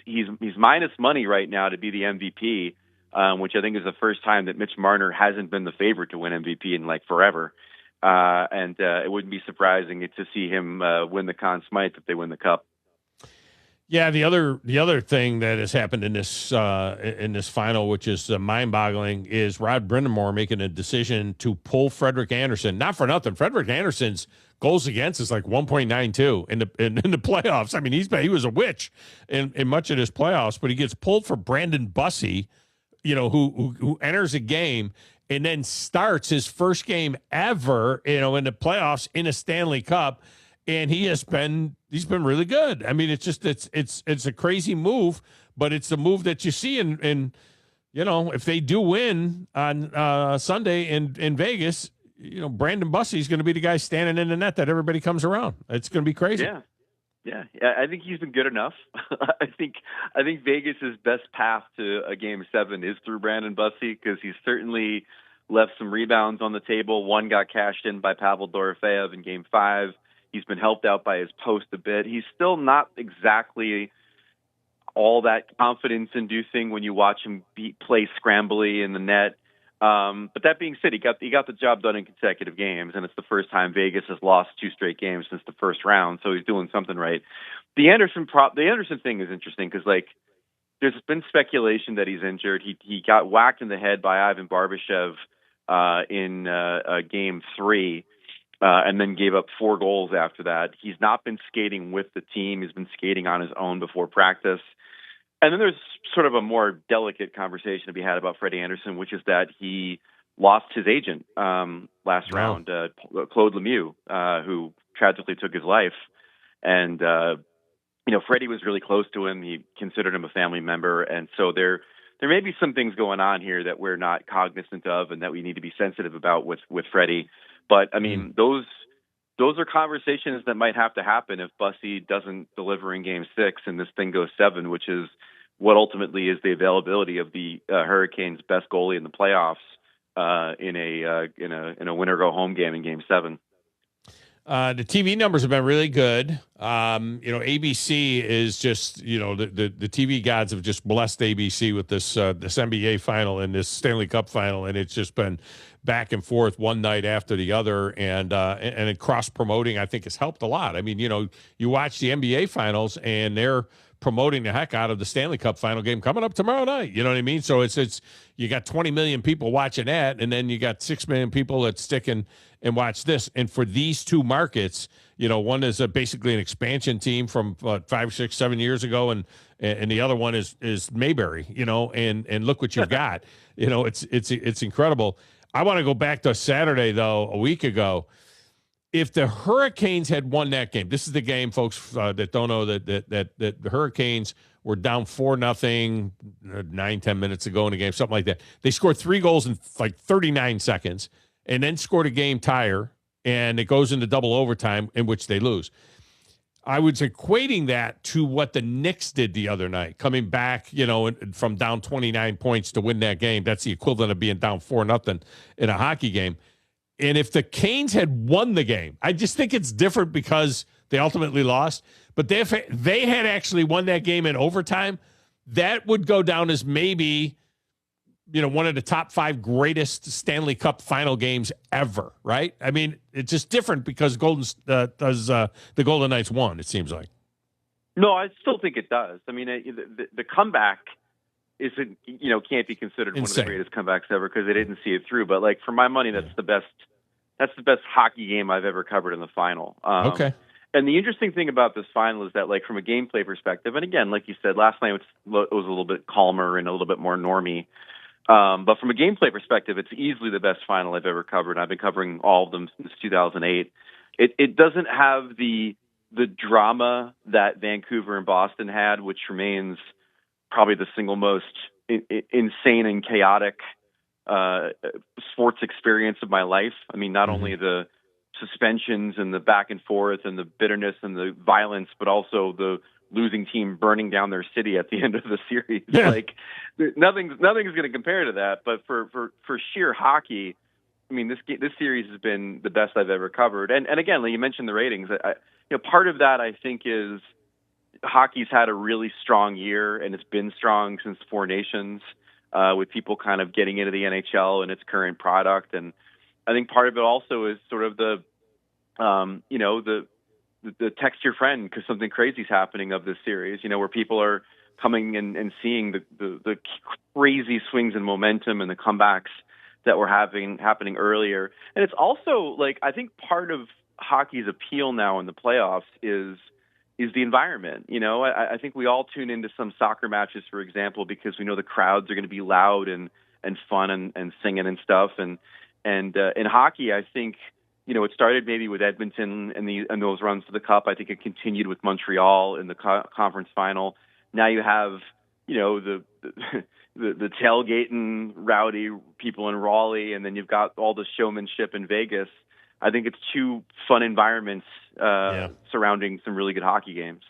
minus money right now to be the MVP, which I think is the first time that Mitch Marner hasn't been the favorite to win MVP in like forever. And it wouldn't be surprising to see him win the Conn Smythe if they win the Cup. Yeah, the other thing that has happened in this final, which is mind-boggling, is Rod Brind'Amour making a decision to pull Frederik Andersen. Not for nothing, Frederik Andersen's goals against is like 1.92 in the playoffs. I mean, he was a witch in much of this playoffs, but he gets pulled for Brandon Bussey, who enters a game and then starts his first game ever, in the playoffs in a Stanley Cup, and he's been really good. I mean, it's a crazy move, but it's a move that you see in if they do win on Sunday in Vegas, Brandon Bussey is going to be the guy standing in the net that everybody comes around. It's going to be crazy. Yeah, I think he's been good enough. I think Vegas's best path to a Game 7 is through Brandon Bussey, because he's certainly left some rebounds on the table. One got cashed in by Pavel Dorofeyev in Game 5. He's been helped out by his post a bit. He's still not exactly all that confidence-inducing when you watch him play scrambly in the net. But that being said, he got the job done in consecutive games, and it's the first time Vegas has lost 2 straight games since the first round, so he's doing something right. The Anderson thing is interesting because, like, there's been speculation that he's injured. He got whacked in the head by Ivan Barbashev in Game 3, and then gave up 4 goals after that. He's not been skating with the team. He's been skating on his own before practice. And then there's sort of a more delicate conversation to be had about Freddie Anderson, which is that he lost his agent last round, Claude Lemieux, who tragically took his life. And, Freddie was really close to him. He considered him a family member. And so there may be some things going on here that we're not cognizant of and that we need to be sensitive about with Freddie. But, I mean, those are conversations that might have to happen if Bussy doesn't deliver in Game 6 and this thing goes 7, which is what ultimately is the availability of the Hurricanes' best goalie in the playoffs in a winner-go-home game in Game 7. The TV numbers have been really good. ABC is just, the TV gods have just blessed ABC with this NBA final and this Stanley Cup final, and it's just been back and forth one night after the other, and cross promoting I think has helped a lot. I mean, you watch the NBA finals and they're promoting the heck out of the Stanley Cup final game coming up tomorrow night. You know what I mean? So it's you got 20 million people watching that, and then you got 6 million people that stick and watch this. And for these 2 markets, one is basically an expansion team from 5, 6, 7 years ago, and the other one is Mayberry. And look what you've got. It's incredible. I want to go back to Saturday though, a week ago. If the Hurricanes had won that game, this is the game, folks, that don't know that the Hurricanes were down 4-0 9-10 minutes ago in the game, something like that. They scored 3 goals in like 39 seconds and then scored a game tire, and it goes into double overtime in which they lose. I was equating that to what the Knicks did the other night, coming back, from down 29 points to win that game. That's the equivalent of being down 4-0 in a hockey game. And if the Canes had won the game, I just think it's different because they ultimately lost. But if they had actually won that game in overtime, that would go down as maybe, one of the top 5 greatest Stanley Cup final games ever, right? I mean, it's just different because the Golden Knights won, it seems like. No, I still think it does. I mean, the comeback isn't, can't be considered one of the greatest comebacks ever because they didn't see it through. But like for my money, that's the best hockey game I've ever covered in the final. Okay. And the interesting thing about this final is that, like, from a gameplay perspective, and again, like you said, last night it was a little bit calmer and a little bit more normy. But from a gameplay perspective, it's easily the best final I've ever covered. I've been covering all of them since 2008. It doesn't have the drama that Vancouver and Boston had, which remains probably the single most insane and chaotic sports experience of my life. I mean, not only the suspensions and the back and forth and the bitterness and the violence, but also the losing team burning down their city at the end of the series. Yeah. Like nothing's going to compare to that. But for sheer hockey, I mean, this series has been the best I've ever covered. And again, like you mentioned the ratings. Part of that I think is hockey's had a really strong year, and it's been strong since Four Nations, with people kind of getting into the NHL and its current product. And I think part of it also is sort of the text your friend because something crazy is happening of this series, where people are coming and seeing the crazy swings in momentum and the comebacks that were happening earlier. And it's also like, I think part of hockey's appeal now in the playoffs is the environment. I think we all tune into some soccer matches, for example, because we know the crowds are going to be loud and fun and singing and stuff. And in hockey, I think, it started maybe with Edmonton and those runs to the Cup. I think it continued with Montreal in the conference final. Now you have, the tailgating rowdy people in Raleigh, and then you've got all the showmanship in Vegas. I think it's two fun environments surrounding some really good hockey games.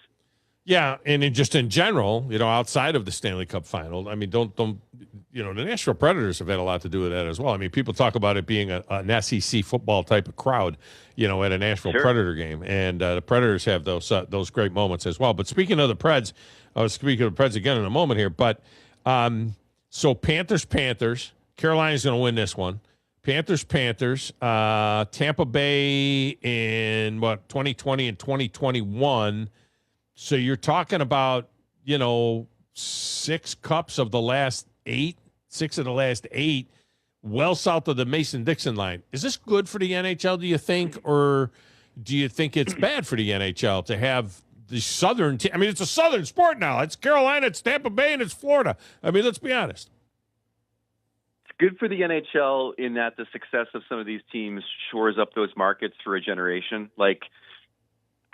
Yeah, and just in general, outside of the Stanley Cup final, I mean, don't the Nashville Predators have had a lot to do with that as well. I mean, people talk about it being an SEC football type of crowd, at a Nashville Predator game, and the Predators have those great moments as well. But speaking of the Preds, I was speaking of the Preds again in a moment here, but so Panthers, Carolina's going to win this one. Panthers, Tampa Bay in 2020 and 2021. So you're talking about, 6 cups of the last 8, 6 of the last 8, well south of the Mason-Dixon line. Is this good for the NHL, do you think, or do you think it's bad for the NHL to have the southern team? I mean, it's a southern sport now. It's Carolina, it's Tampa Bay, and it's Florida. I mean, let's be honest. It's good for the NHL in that the success of some of these teams shores up those markets for a generation. Like,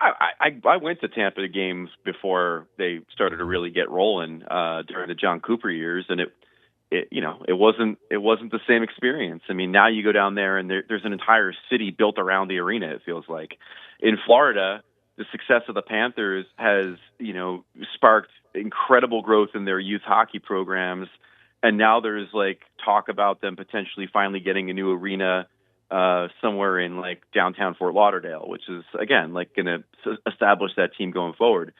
I went to Tampa games before they started to really get rolling during the John Cooper years, and it wasn't the same experience. I mean, now you go down there and there's an entire city built around the arena. It feels like in Florida, the success of the Panthers has sparked incredible growth in their youth hockey programs, and now there's talk about them potentially finally getting a new arena somewhere in downtown Fort Lauderdale, which is again going to establish that team going forward.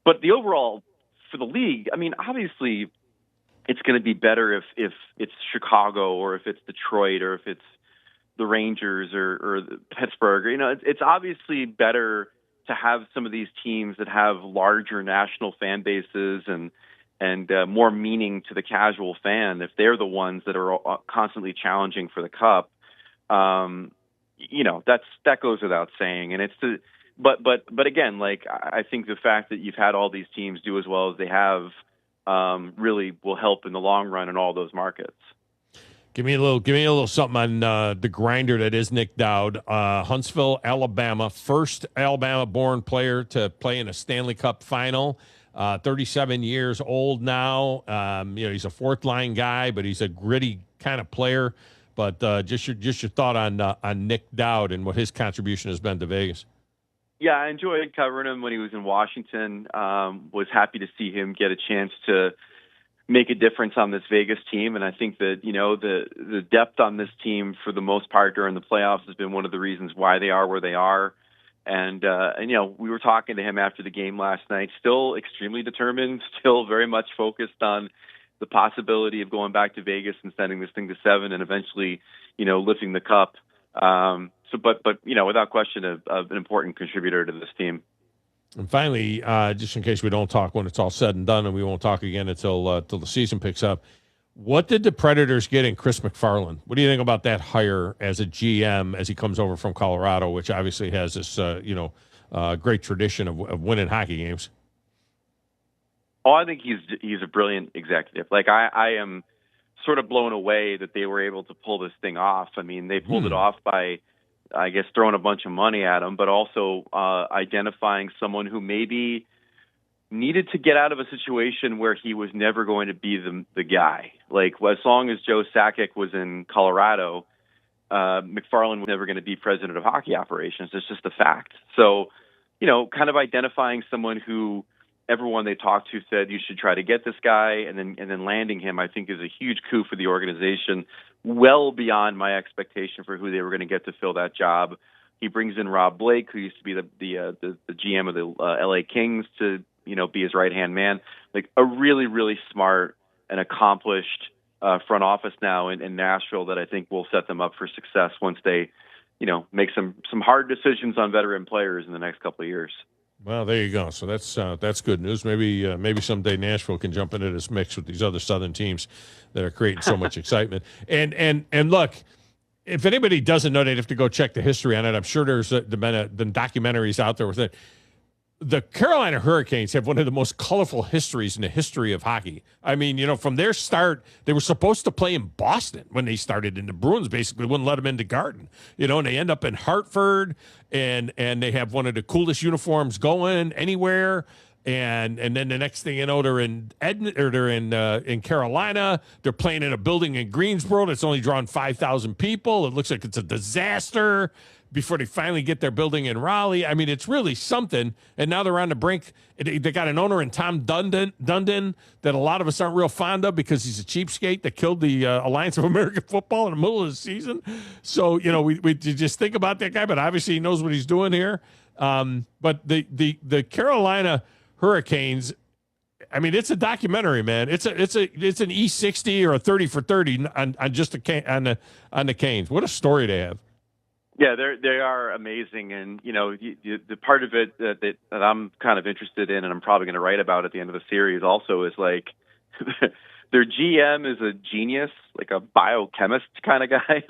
But the overall for the league, I mean, obviously it's going to be better if it's Chicago or if it's Detroit or if it's the Rangers or Pittsburgh. It's obviously better to have some of these teams that have larger national fan bases and more meaning to the casual fan if they're the ones that are constantly challenging for the cup. That goes without saying, and but again, I think the fact that you've had all these teams do as well as they have really will help in the long run in all those markets. Give me a little something on the grinder that is Nick Dowd, Huntsville, Alabama, first Alabama-born player to play in a Stanley Cup final. 37 years old now. He's a fourth line guy, but he's a gritty kind of player. But just your thought on Nick Dowd and what his contribution has been to Vegas. Yeah, I enjoyed covering him when he was in Washington. Was happy to see him get a chance to make a difference on this Vegas team, and I think that the depth on this team for the most part during the playoffs has been one of the reasons why they are where they are. And we were talking to him after the game last night. Still extremely determined. Still very much focused on the possibility of going back to Vegas and sending this thing to 7 and eventually, lifting the cup. But without question, an important contributor to this team. And finally, just in case we don't talk when it's all said and done, and we won't talk again until the season picks up, what did the Predators get in Chris McFarland? What do you think about that hire as a GM as he comes over from Colorado, which obviously has this, great tradition of winning hockey games? Oh, I think he's a brilliant executive. I am sort of blown away that they were able to pull this thing off. I mean, they pulled it off by, I guess, throwing a bunch of money at him, but also identifying someone who maybe needed to get out of a situation where he was never going to be the guy. As long as Joe Sakic was in Colorado, McFarland was never going to be president of hockey operations. It's just a fact. So, kind of identifying someone who everyone they talked to said you should try to get this guy, and then landing him, I think, is a huge coup for the organization, well beyond my expectation for who they were going to get to fill that job. He brings in Rob Blake, who used to be the GM of the LA Kings, to be his right-hand man. A really, really smart and accomplished front office now in Nashville that I think will set them up for success once they, make some hard decisions on veteran players in the next couple of years. Well, there you go. So that's good news. Maybe someday Nashville can jump into this mix with these other Southern teams that are creating so much excitement. And look, if anybody doesn't know, they'd have to go check the history on it. I'm sure there's the documentaries out there with it. The Carolina Hurricanes have one of the most colorful histories in the history of hockey. I mean, from their start, they were supposed to play in Boston when they started, and the Bruins basically wouldn't let them into Garden. And they end up in Hartford, and they have one of the coolest uniforms going anywhere. And then the next thing you know, they're in in Carolina. They're playing in a building in Greensboro that's only drawn 5,000 people. It looks like it's a disaster. before they finally get their building in Raleigh. I mean, it's really something. And now they're on the brink. They got an owner in Thom Dundon that a lot of us aren't real fond of because he's a cheapskate that killed the Alliance of American Football in the middle of the season. So, we just think about that guy, but obviously he knows what he's doing here. But the Carolina Hurricanes, I mean, it's a documentary, man. It's an E60 or a 30 for 30 on the Canes. What a story they have. Yeah, they are amazing, and the part of it that I'm kind of interested in, and I'm probably going to write about at the end of the series, also is like their GM is a genius, like a biochemist kind of guy,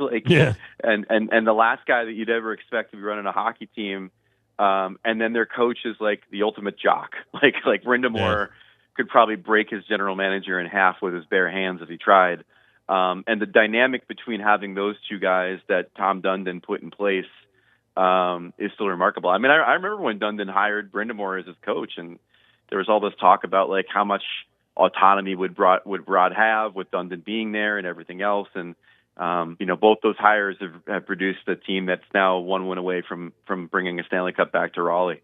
and the last guy that you'd ever expect to be running a hockey team, and then their coach is like the ultimate jock, like Brind'Amour could probably break his general manager in half with his bare hands if he tried. And the dynamic between having those two guys that Thom Dundon put in place is still remarkable. I mean, I remember when Dundon hired Brind'Amour as his coach, and there was all this talk about like how much autonomy would Rod have with Dundon being there and everything else. And both those hires have produced a team that's now one win away from bringing a Stanley Cup back to Raleigh.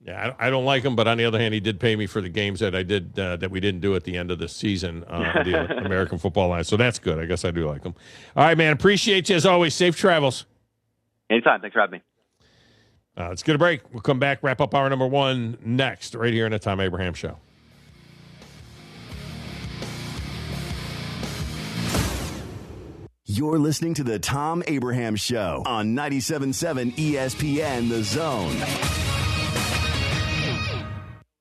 Yeah, I don't like him, but on the other hand, he did pay me for the games that I did that we didn't do at the end of the season, the American Football Line. So that's good. I guess I do like him. All right, man. Appreciate you as always. Safe travels. Anytime. Thanks for having me. Let's get a break. We'll come back, wrap up hour number 1 next, right here on the Thom Abraham Show. You're listening to the Thom Abraham Show on 97.7 ESPN The Zone.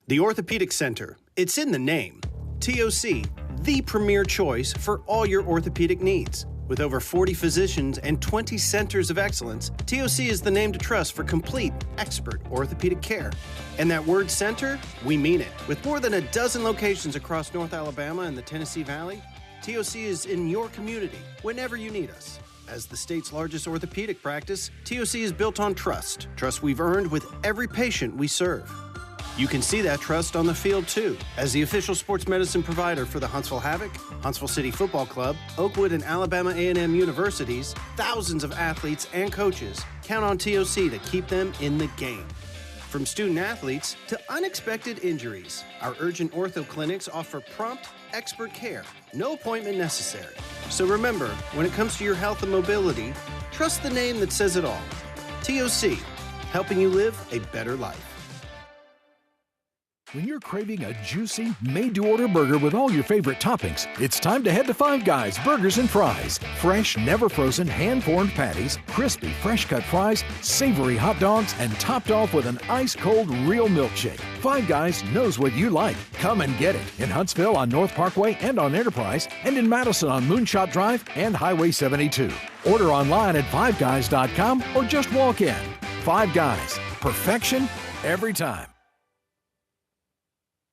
The Orthopedic Center. It's in the name. TOC, the premier choice for all your orthopedic needs. With over 40 physicians and 20 centers of excellence, TOC is the name to trust for complete, expert orthopedic care. And that word center, we mean it. With more than a dozen locations across North Alabama and the Tennessee Valley, TOC is in your community whenever you need us. As the state's largest orthopedic practice, TOC is built on trust. Trust we've earned with every patient we serve. You can see that trust on the field, too. As the official sports medicine provider for the Huntsville Havoc, Huntsville City Football Club, Oakwood and Alabama A&M universities, thousands of athletes and coaches count on TOC to keep them in the game. From student athletes to unexpected injuries, our urgent ortho clinics offer prompt, expert care. No appointment necessary. So remember, when it comes to your health and mobility, trust the name that says it all. TOC, helping you live a better life. When you're craving a juicy, made-to-order burger with all your favorite toppings, it's time to head to Five Guys Burgers and Fries. Fresh, never-frozen, hand-formed patties, crispy, fresh-cut fries, savory hot dogs, and topped off with an ice-cold real milkshake. Five Guys knows what you like. Come and get it in Huntsville on North Parkway and on Enterprise, and in Madison on Moonshot Drive and Highway 72. Order online at fiveguys.com or just walk in. Five Guys. Perfection every time.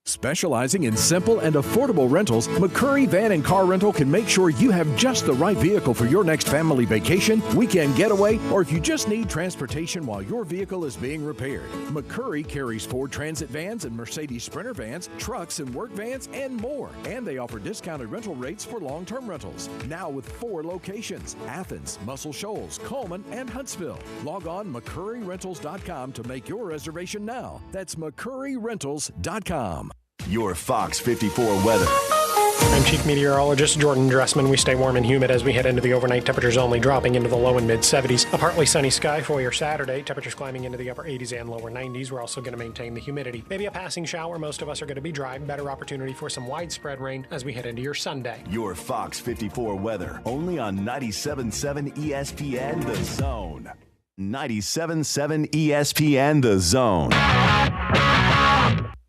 Specializing in simple and affordable rentals, McCurry Van and Car Rental can make sure you have just the right vehicle for your next family vacation, weekend getaway, or if you just need transportation while your vehicle is being repaired. McCurry carries Ford Transit vans and Mercedes Sprinter vans, trucks and work vans, and more. And they offer discounted rental rates for long-term rentals. Now with 4 locations: Athens, Muscle Shoals, Coleman, and Huntsville. Log on McCurryRentals.com to make your reservation now. That's McCurryRentals.com. Your Fox 54 weather. I'm Chief Meteorologist Jordan Dressman. We stay warm and humid as we head into the overnight. Temperatures only dropping into the low and mid 70s. A partly sunny sky for your Saturday. Temperatures climbing into the upper 80s and lower 90s. We're also going to maintain the humidity. Maybe a passing shower. Most of us are going to be dry. Better opportunity for some widespread rain as we head into your Sunday. Your Fox 54 weather. Only on 97.7 ESPN The Zone. 97.7 ESPN The Zone.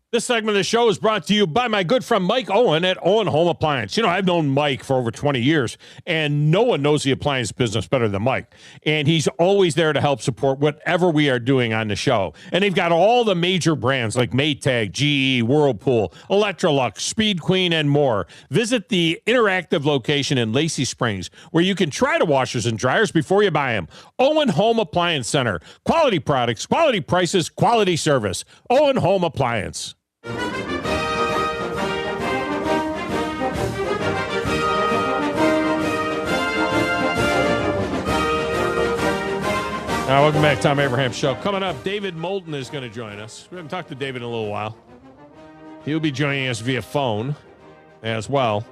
This segment of the show is brought to you by my good friend Mike Owen at Owen Home Appliance. You know, I've known Mike for over 20 years, and no one knows the appliance business better than Mike. And he's always there to help support whatever we are doing on the show. And they've got all the major brands like Maytag, GE, Whirlpool, Electrolux, Speed Queen, and more. Visit the interactive location in Lacey Springs, where you can try the washers and dryers before you buy them. Owen Home Appliance Center. Quality products, quality prices, quality service. Owen Home Appliance. Welcome back, Thom Abraham Show. Coming up, David Moulton is going to join us. We haven't talked to David in a little while. He'll be joining us via phone as well.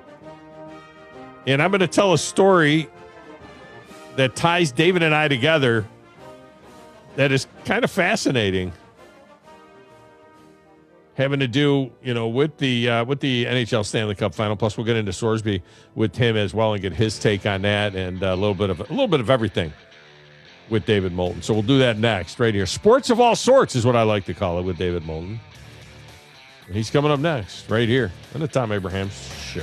And I'm going to tell a story that ties David and I together that is kind of fascinating. Having to do, with the NHL Stanley Cup Final. Plus, we'll get into Sorsby with him as well and get his take on that, and a little bit of everything with David Moulton. So we'll do that next, right here. Sports of all sorts is what I like to call it with David Moulton. And he's coming up next, right here on the Thom Abraham Show.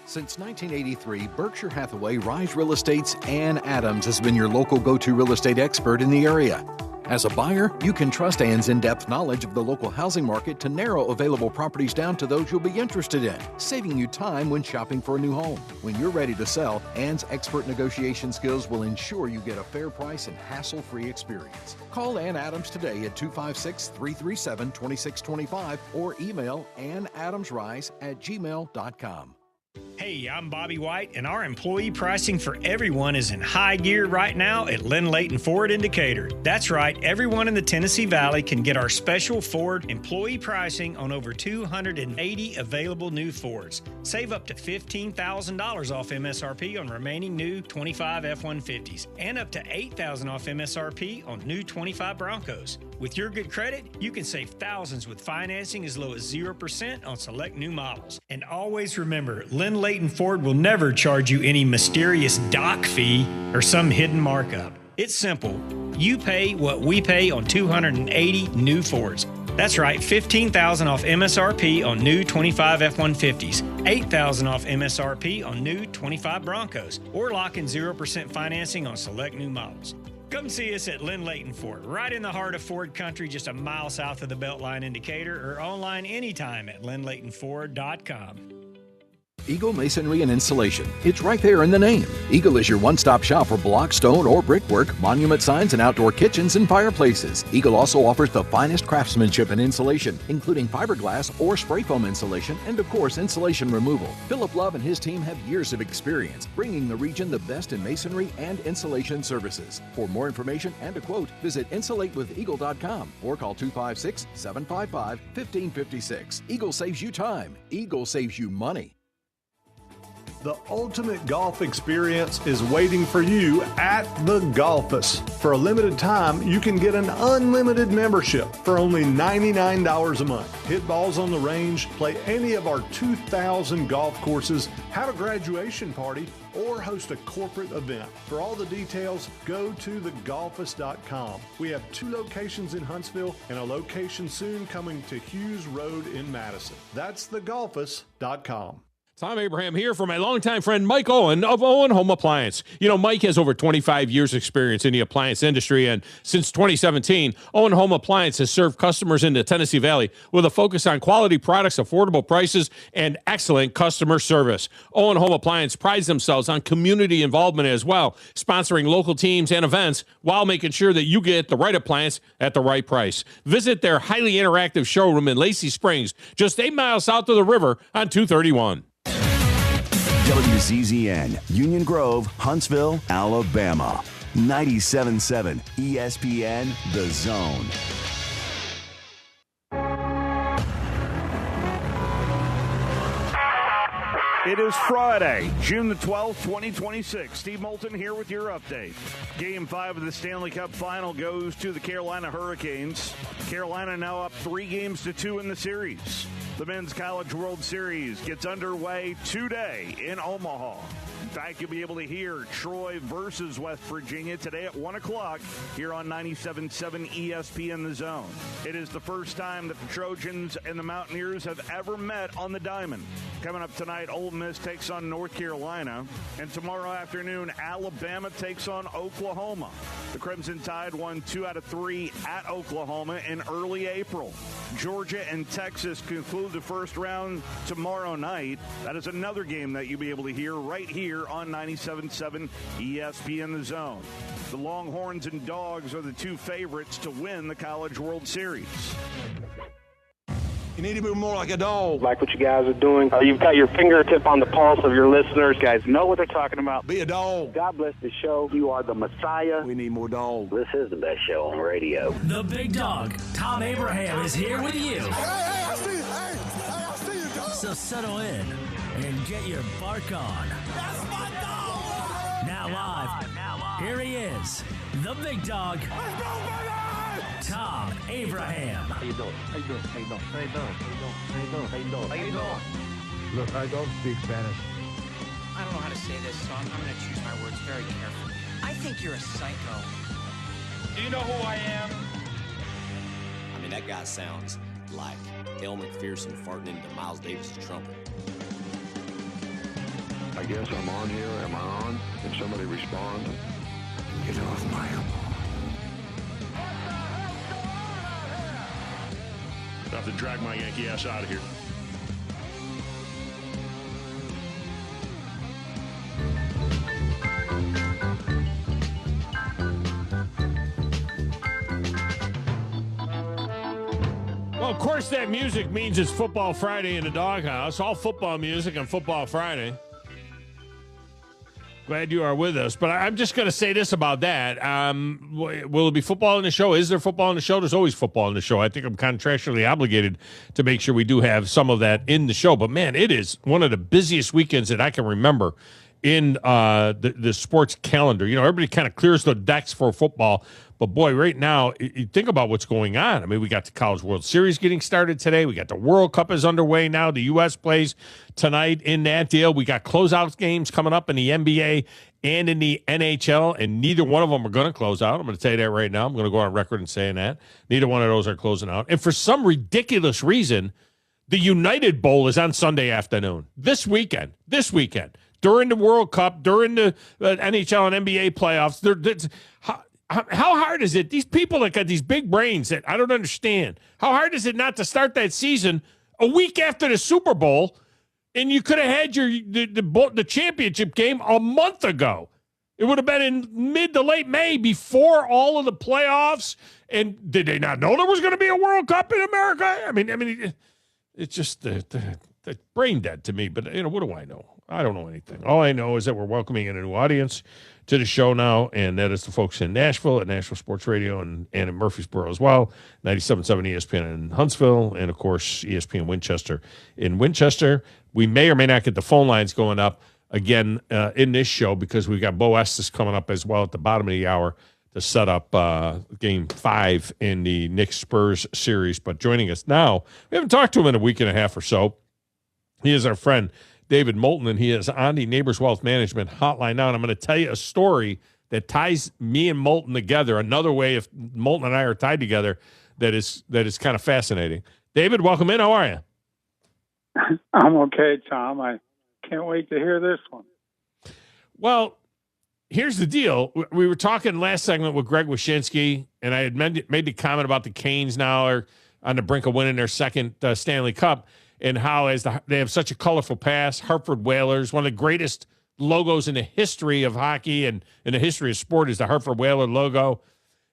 Since 1983, Berkshire Hathaway Rise Real Estate's Ann Adams has been your local go-to real estate expert in the area. As a buyer, you can trust Ann's in-depth knowledge of the local housing market to narrow available properties down to those you'll be interested in, saving you time when shopping for a new home. When you're ready to sell, Ann's expert negotiation skills will ensure you get a fair price and hassle-free experience. Call Ann Adams today at 256-337-2625 or email annadamsrise@gmail.com. Hey, I'm Bobby White, and our employee pricing for everyone is in high gear right now at Lynn Layton Ford in Decatur. That's right, everyone in the Tennessee Valley can get our special Ford employee pricing on over 280 available new Fords. Save up to $15,000 off MSRP on remaining new 25 F-150s and up to $8,000 off MSRP on new 25 Broncos. With your good credit, you can save thousands with financing as low as 0% on select new models. And always remember, Lynn Layton Ford will never charge you any mysterious dock fee or some hidden markup. It's simple. You pay what we pay on 280 new Fords. That's right, $15,000 off MSRP on new 25 F-150s, $8,000 off MSRP on new 25 Broncos, or lock in 0% financing on select new models. Come see us at Lynn Layton Ford, right in the heart of Ford country, just a mile south of the Beltline in Decatur, or online anytime at lynnlaytonford.com. Eagle Masonry and Installation. It's right there in the name. Eagle is your one-stop shop for block, stone, or brickwork, monument signs, and outdoor kitchens and fireplaces. Eagle also offers the finest craftsmanship and insulation, including fiberglass or spray foam insulation, and of course, insulation removal. Philip Love and his team have years of experience, bringing the region the best in masonry and insulation services. For more information and a quote, visit insulatewitheagle.com or call 256-755-1556. Eagle saves you time. Eagle saves you money. The ultimate golf experience is waiting for you at the Golfus. For a limited time, you can get an unlimited membership for only $99 a month. Hit balls on the range, play any of our 2,000 golf courses, have a graduation party, or host a corporate event. For all the details, go to thegolfus.com. We have 2 locations in Huntsville and a location soon coming to Hughes Road in Madison. That's thegolfus.com. Thom Abraham here for my longtime friend Mike Owen of Owen Home Appliance. You know, Mike has over 25 years experience in the appliance industry, and since 2017, Owen Home Appliance has served customers in the Tennessee Valley with a focus on quality products, affordable prices, and excellent customer service. Owen Home Appliance prides themselves on community involvement as well, sponsoring local teams and events while making sure that you get the right appliance at the right price. Visit their highly interactive showroom in Lacey Springs, just 8 miles south of the river on 231. WZZN, Union Grove, Huntsville, Alabama. 97.7 ESPN, The Zone. It is Friday, June the 12th, 2026. Steve Moulton here with your update. Game 5 of the Stanley Cup Final goes to the Carolina Hurricanes. Carolina now up 3-2 in the series. The Men's College World Series gets underway today in Omaha. fact, you'll be able to hear Troy versus West Virginia today at 1 o'clock here on 97.7 ESPN The Zone. It is the first time that the Trojans and the Mountaineers have ever met on the Diamond. Coming up tonight, Ole Miss takes on North Carolina, and tomorrow afternoon, Alabama takes on Oklahoma. The Crimson Tide won 2 out of 3 at Oklahoma in early April. Georgia and Texas conclude the first round tomorrow night. That is another game that you'll be able to hear right here on 97.7 ESPN The Zone. The Longhorns and Dogs are the two favorites to win the College World Series. You need to be more like a dog. Like what you guys are doing. You've got your fingertip on the pulse of your listeners. You guys know what they're talking about. Be a dog. God bless the show. You are the Messiah. We need more dogs. This is the best show on radio. The big dog, Thom Abraham, is here with you. Hey, I see you. I see you, dog. So settle in and get your bark on. That's my dog. Now live. Here he is, the big dog. Let's go, baby! Thom Abraham. How you doing? How you doing? How you doing? How you doing? How you doing? How you doing? How you doing? Look, I don't speak Spanish. I don't know how to say this, so I'm going to choose my words very carefully. I think you're a psycho. Do you know who I am? I mean, that guy sounds like El McPherson farting into Miles Davis' trumpet. I guess I'm on here. Am I on? Can somebody respond? Get off my lawn. I have to drag my Yankee ass out of here. Well, of course, that music means it's Football Friday in the doghouse. All football music on Football Friday. Glad you are with us. But I'm just going to say this about that. Will it be football in the show? Is there football in the show? There's always football in the show. I think I'm contractually obligated to make sure we do have some of that in the show. But, man, it is one of the busiest weekends that I can remember in the sports calendar. You know, everybody kind of clears the decks for football. But, boy, right now, you think about what's going on. I mean, we got the College World Series getting started today. We got the World Cup is underway now. The U.S. plays tonight in that deal. We got closeout games coming up in the NBA and in the NHL, and neither one of them are going to close out. I'm going to tell you that right now. I'm going to go on record and saying that. Neither one of those are closing out. And for some ridiculous reason, the United Bowl is on Sunday afternoon. This weekend. During the World Cup, during the NHL and NBA playoffs. How hard is it? These people that got these big brains that I don't understand. How hard is it not to start that season a week after the Super Bowl, and you could have had the championship game a month ago? It would have been in mid to late May before all of the playoffs. And did they not know there was going to be a World Cup in America? I mean, it's just the brain dead to me. But what do I know? I don't know anything. All I know is that we're welcoming in a new audience to the show now, and that is the folks in Nashville at Nashville Sports Radio and in Murfreesboro as well, 97.7 ESPN in Huntsville, and, of course, ESPN Winchester in Winchester. We may or may not get the phone lines going up again in this show because we've got Beau Estes coming up as well at the bottom of the hour to set up Game 5 in the Knicks-Spurs series. But joining us now, we haven't talked to him in a week and a half or so. He is our friend, David Moulton, and he is on the Neighbors Wealth Management hotline now. And I'm going to tell you a story that ties me and Moulton together. Another way if Moulton and I are tied together that is kind of fascinating. David, welcome in. How are you? I'm okay, Thom. I can't wait to hear this one. Well, here's the deal. We were talking last segment with Greg Wyshinski, and I had made the comment about the Canes now are on the brink of winning their second Stanley Cup. And how they have such a colorful past. Hartford Whalers, one of the greatest logos in the history of hockey and in the history of sport is the Hartford Whaler logo.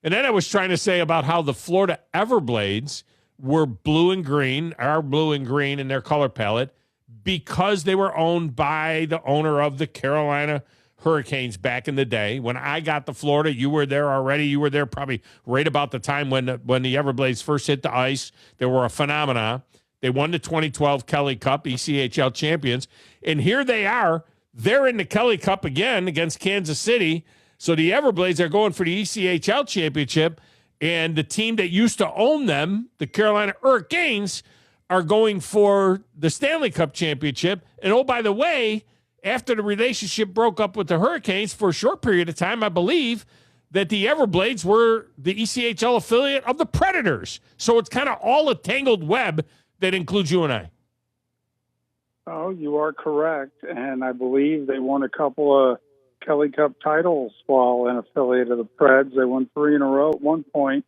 And then I was trying to say about how the Florida Everblades were blue and green, are blue and green in their color palette because they were owned by the owner of the Carolina Hurricanes back in the day. When I got to Florida, you were there already. You were there probably right about the time when the Everblades first hit the ice. They were a phenomenon. They won the 2012 Kelly Cup, ECHL champions. And here they are. They're in the Kelly Cup again against Kansas City. So the Everblades are going for the ECHL championship. And the team that used to own them, the Carolina Hurricanes, are going for the Stanley Cup championship. And, oh, by the way, after the relationship broke up with the Hurricanes for a short period of time, I believe that the Everblades were the ECHL affiliate of the Predators. So it's kind of all a tangled web that includes you and I. Oh, you are correct. And I believe they won a couple of Kelly Cup titles while an affiliate of the Preds. They won 3 in a row at one point.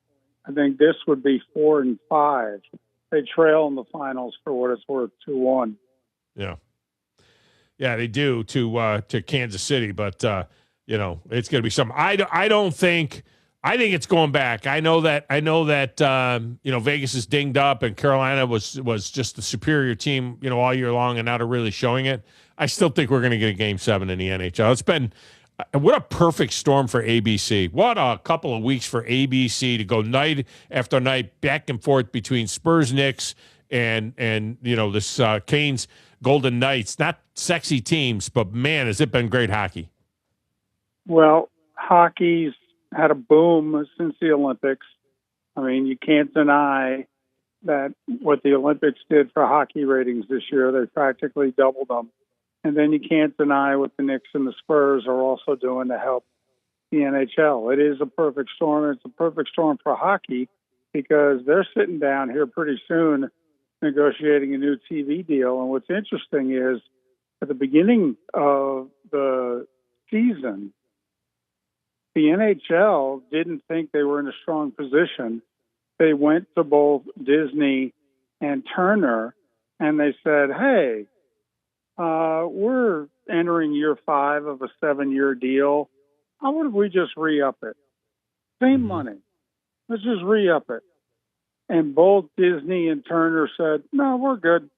I think this would be 4 and 5. They trail in the finals for what it's worth, 2-1. Yeah. Yeah, they do to Kansas City, but you know, it's going to be something. I think it's going back. I know that you know, Vegas is dinged up and Carolina was just the superior team, you know, all year long, and now they're really showing it. I still think we're going to get a Game 7 in the NHL. It's been what a perfect storm for ABC. What a couple of weeks for ABC to go night after night back and forth between Spurs, Knicks, and you know, this Canes Golden Knights. Not sexy teams, but man, has it been great hockey. Well, hockey's had a boom since the Olympics. I mean, you can't deny that what the Olympics did for hockey ratings this year. They practically doubled them. And then you can't deny what the Knicks and the Spurs are also doing to help the NHL. It is a perfect storm. It's a perfect storm for hockey because they're sitting down here pretty soon negotiating a new TV deal. And what's interesting is at the beginning of the season, the NHL didn't think they were in a strong position. They went to both Disney and Turner and they said, hey, we're entering year 5 of a 7-year deal. How would we just re-up it? Same money. Let's just re-up it. And both Disney and Turner said, no, we're good.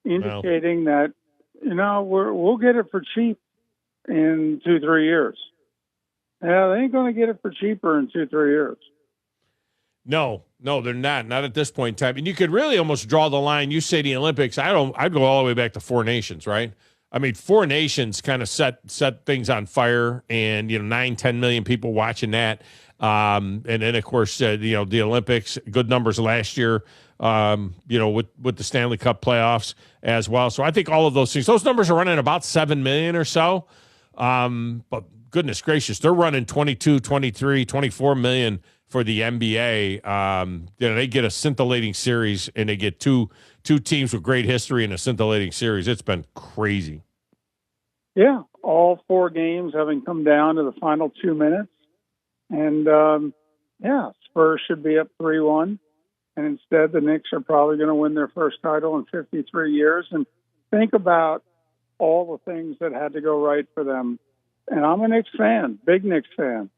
Indicating that, you know, we'll get it for cheap in 2-3 years. Yeah, they ain't going to get it for cheaper in 2-3 years. No, they're not. Not at this point in time. And you could really almost draw the line. You say the Olympics. I'd go all the way back to Four Nations, right? I mean, Four Nations kind of set things on fire, and you know, 9-10 million people watching that. And then of course, you know, the Olympics, good numbers last year. You know, with the Stanley Cup playoffs as well. So I think all of those things. Those numbers are running about 7 million or so. But goodness gracious, they're running 22, 23, 24 million for the NBA. You know, they get a scintillating series, and they get two teams with great history in a scintillating series. It's been crazy. Yeah, all 4 games having come down to the final 2 minutes. And, yeah, Spurs should be up 3-1. And instead, the Knicks are probably going to win their first title in 53 years. And think about all the things that had to go right for them. And I'm a Knicks fan, big Knicks fan.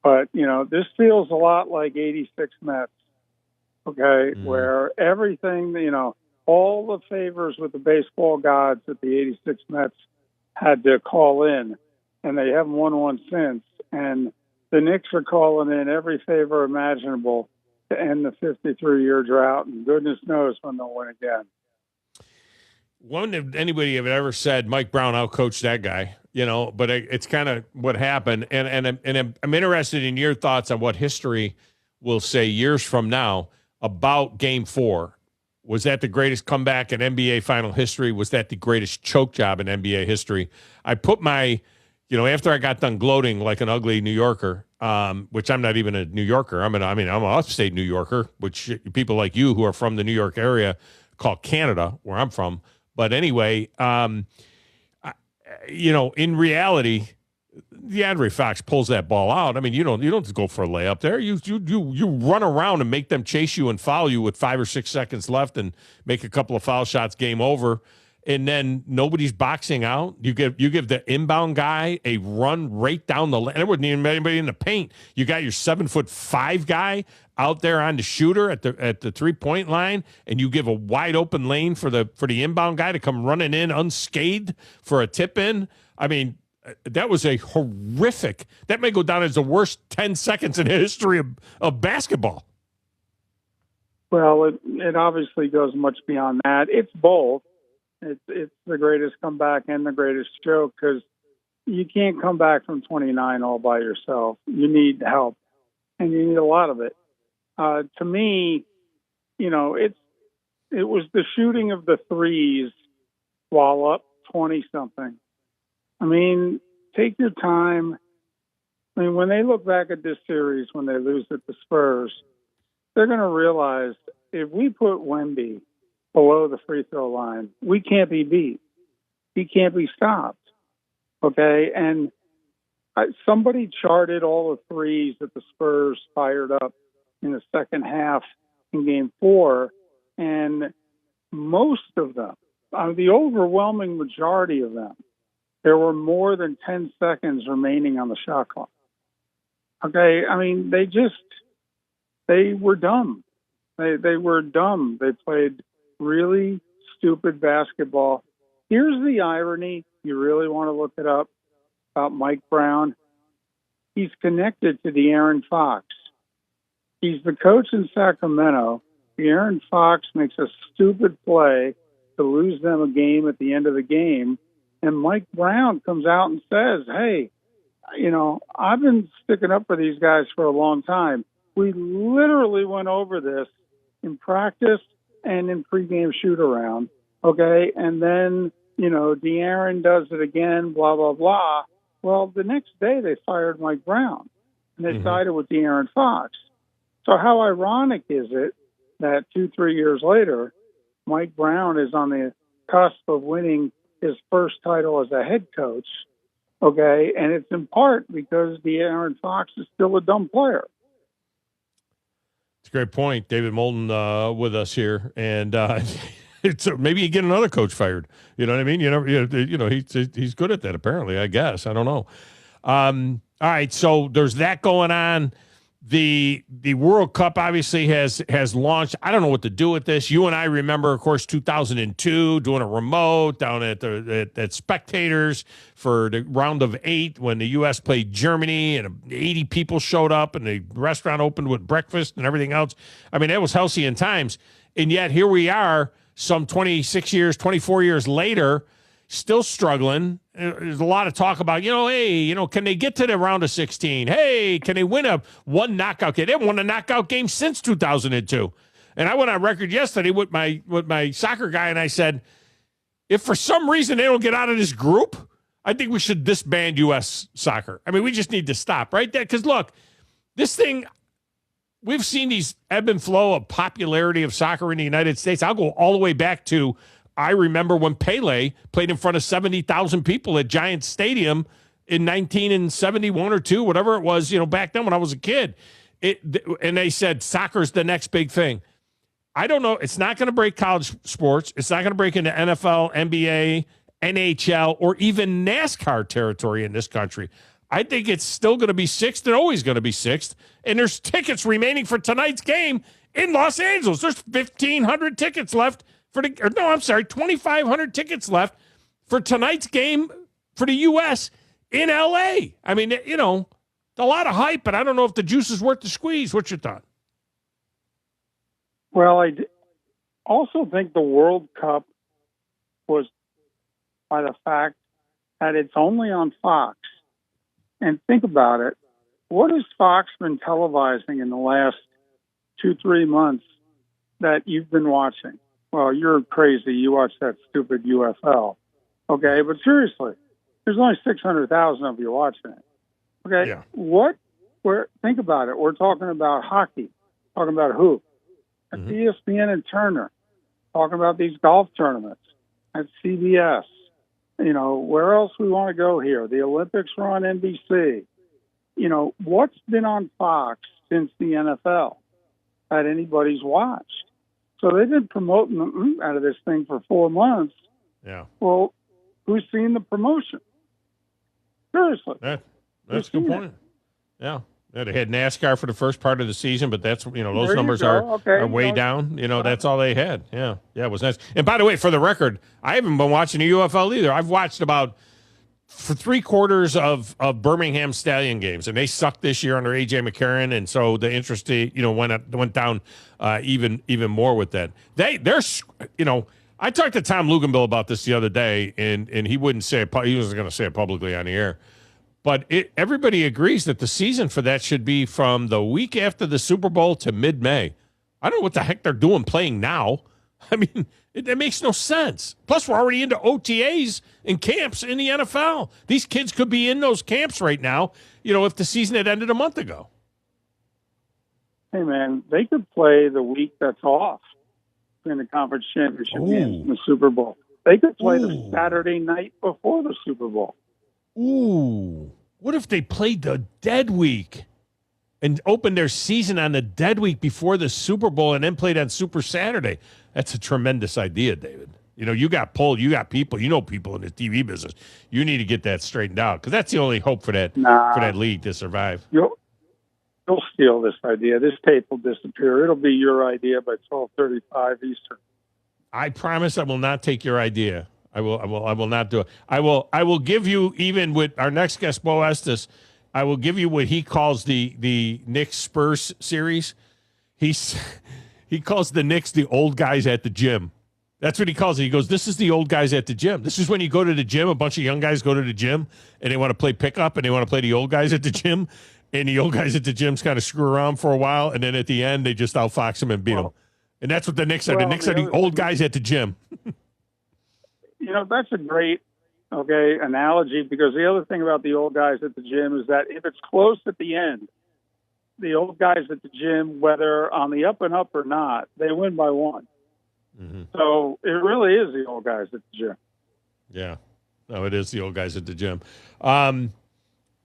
But, you know, this feels a lot like 86 Mets, okay, where everything, you know, all the favors with the baseball gods that the 86 Mets had to call in, and they haven't won one since. And the Knicks are calling in every favor imaginable to end the 53-year drought, and goodness knows when they'll win again. Wouldn't anybody have ever said Mike Brown outcoached that guy, you know, but it's kind of what happened. And I'm interested in your thoughts on what history will say years from now about Game 4. Was that the greatest comeback in NBA final history? Was that the greatest choke job in NBA history? I put my, you know, after I got done gloating like an ugly New Yorker, which I'm not even a New Yorker. I'm an upstate New Yorker, which people like you who are from the New York area call Canada, where I'm from. But anyway, you know, in reality, DeAndre Fox pulls that ball out. I mean, you don't go for a layup there. You run around and make them chase you and foul you with 5 or 6 seconds left and make a couple of foul shots, game over. And then nobody's boxing out. You give the inbound guy a run right down the lane. There wasn't even anybody in the paint. You got your 7'5" guy out there on the shooter at the 3-point line, and you give a wide open lane for the inbound guy to come running in unscathed for a tip in. I mean, that was a horrific. That may go down as the worst 10 seconds in the history of basketball. Well, it obviously goes much beyond that. It's both. It's the greatest comeback and the greatest choke because you can't come back from 29 all by yourself. You need help, and you need a lot of it. To me, you know, it was the shooting of the threes while up 20-something. I mean, take your time. I mean, when they look back at this series, when they lose at the Spurs, they're going to realize if we put Wemby below the free throw line, we can't be beat. He can't be stopped. Okay? And somebody charted all the threes that the Spurs fired up in the second half in Game 4, and most of them, the overwhelming majority of them, there were more than 10 seconds remaining on the shot clock. Okay? I mean, they were dumb. They were dumb. They played really stupid basketball. Here's the irony. You really want to look it up about Mike Brown. He's connected to De'Aaron Fox. He's the coach in Sacramento. De'Aaron Fox makes a stupid play to lose them a game at the end of the game. And Mike Brown comes out and says, hey, I've been sticking up for these guys for a long time. We literally went over this in practice and in pregame shoot-around, okay? And then, De'Aaron does it again, blah, blah, blah. Well, the next day they fired Mike Brown, and they sided with De'Aaron Fox. So how ironic is it that 2-3 years later, Mike Brown is on the cusp of winning his first title as a head coach, okay? And it's in part because De'Aaron Fox is still a dumb player. It's a great point. David Moulton with us here, and it's maybe you get another coach fired. You know what I mean? He's good at that. Apparently, I guess. I don't know. All right, so there's that going on. The World Cup obviously has launched. I don't know what to do with this. You and I remember, of course, 2002 doing a remote down at Spectators for the round of 8 when the U.S. played Germany and 80 people showed up and the restaurant opened with breakfast and everything else. I mean, it was halcyon times. And yet here we are some 26 years, 24 years later, still struggling. There's a lot of talk about, can they get to the round of 16? Hey, can they win one knockout game? They haven't won a knockout game since 2002. And I went on record yesterday with my soccer guy, and I said, if for some reason they don't get out of this group, I think we should disband U.S. soccer. I mean, we just need to stop right there. Because, look, this thing, we've seen these ebb and flow of popularity of soccer in the United States. I'll go all the way back to I remember when Pele played in front of 70,000 people at Giants Stadium in 1971 or 2, whatever it was, back then when I was a kid. And they said soccer's the next big thing. I don't know. It's not going to break college sports. It's not going to break into NFL, NBA, NHL, or even NASCAR territory in this country. I think it's still going to be 6th and always going to be 6th. And there's tickets remaining for tonight's game in Los Angeles. There's 1,500 tickets left. 2,500 tickets left for tonight's game for the U.S. in L.A. I mean, a lot of hype, but I don't know if the juice is worth the squeeze. What's your thought? Well, I also think the World Cup was by the fact that it's only on Fox. And think about it. What has Fox been televising in the last 2-3 months that you've been watching? Well, you're crazy. You watch that stupid UFL. Okay, but seriously, there's only 600,000 of you watching it. Okay, yeah. Think about it. We're talking about hockey, talking about hoop. At ESPN and Turner, talking about these golf tournaments. At CBS. Where else we want to go here? The Olympics were on NBC. What's been on Fox since the NFL that anybody's watched? So they've been promoting them out of this thing for 4 months. Yeah. Well, who's seen the promotion? Seriously. That's a good point. Yeah. They had NASCAR for the first part of the season, but that's, those numbers are way down. That's all they had. Yeah. Yeah, it was nice. And by the way, for the record, I haven't been watching the UFL either. I've watched about for 3/4 of Birmingham Stallion games, and they sucked this year under A.J. McCarron, and so the interest, went down even more with that. I talked to Tom Luganbill about this the other day, and he wouldn't say it. He wasn't going to say it publicly on the air, but everybody agrees that the season for that should be from the week after the Super Bowl to mid-May. I don't know what the heck they're doing playing now. I mean, it makes no sense. Plus, we're already into OTAs and camps in the NFL. These kids could be in those camps right now, if the season had ended a month ago. Hey, man, they could play the week that's off in the conference championship games in the Super Bowl. They could play the Saturday night before the Super Bowl. Ooh. What if they played the dead week and opened their season on the dead week before the Super Bowl and then played on Super Saturday? That's a tremendous idea, David. You got people, people in the TV business. You need to get that straightened out because that's the only hope for that league to survive. You'll steal this idea. This tape will disappear. It'll be your idea by 12:35 Eastern. I promise I will not take your idea. I will not do it. I will give you, even with our next guest, Beau Estes, I will give you what he calls the Knicks Spurs series. He calls the Knicks the old guys at the gym. That's what he calls it. He goes, this is the old guys at the gym. This is when you go to the gym, a bunch of young guys go to the gym, and they want to play pickup, and they want to play the old guys at the gym, and the old guys at the gyms kind of screw around for a while, and then at the end, they just outfox them and beat them. And that's what the Knicks are. The Knicks are the old guys at the gym. That's a great, analogy, because the other thing about the old guys at the gym is that if it's close at the end, the old guys at the gym, whether on the up and up or not, they win by one. Mm-hmm. So it really is the old guys at the gym. Yeah. No, it is the old guys at the gym.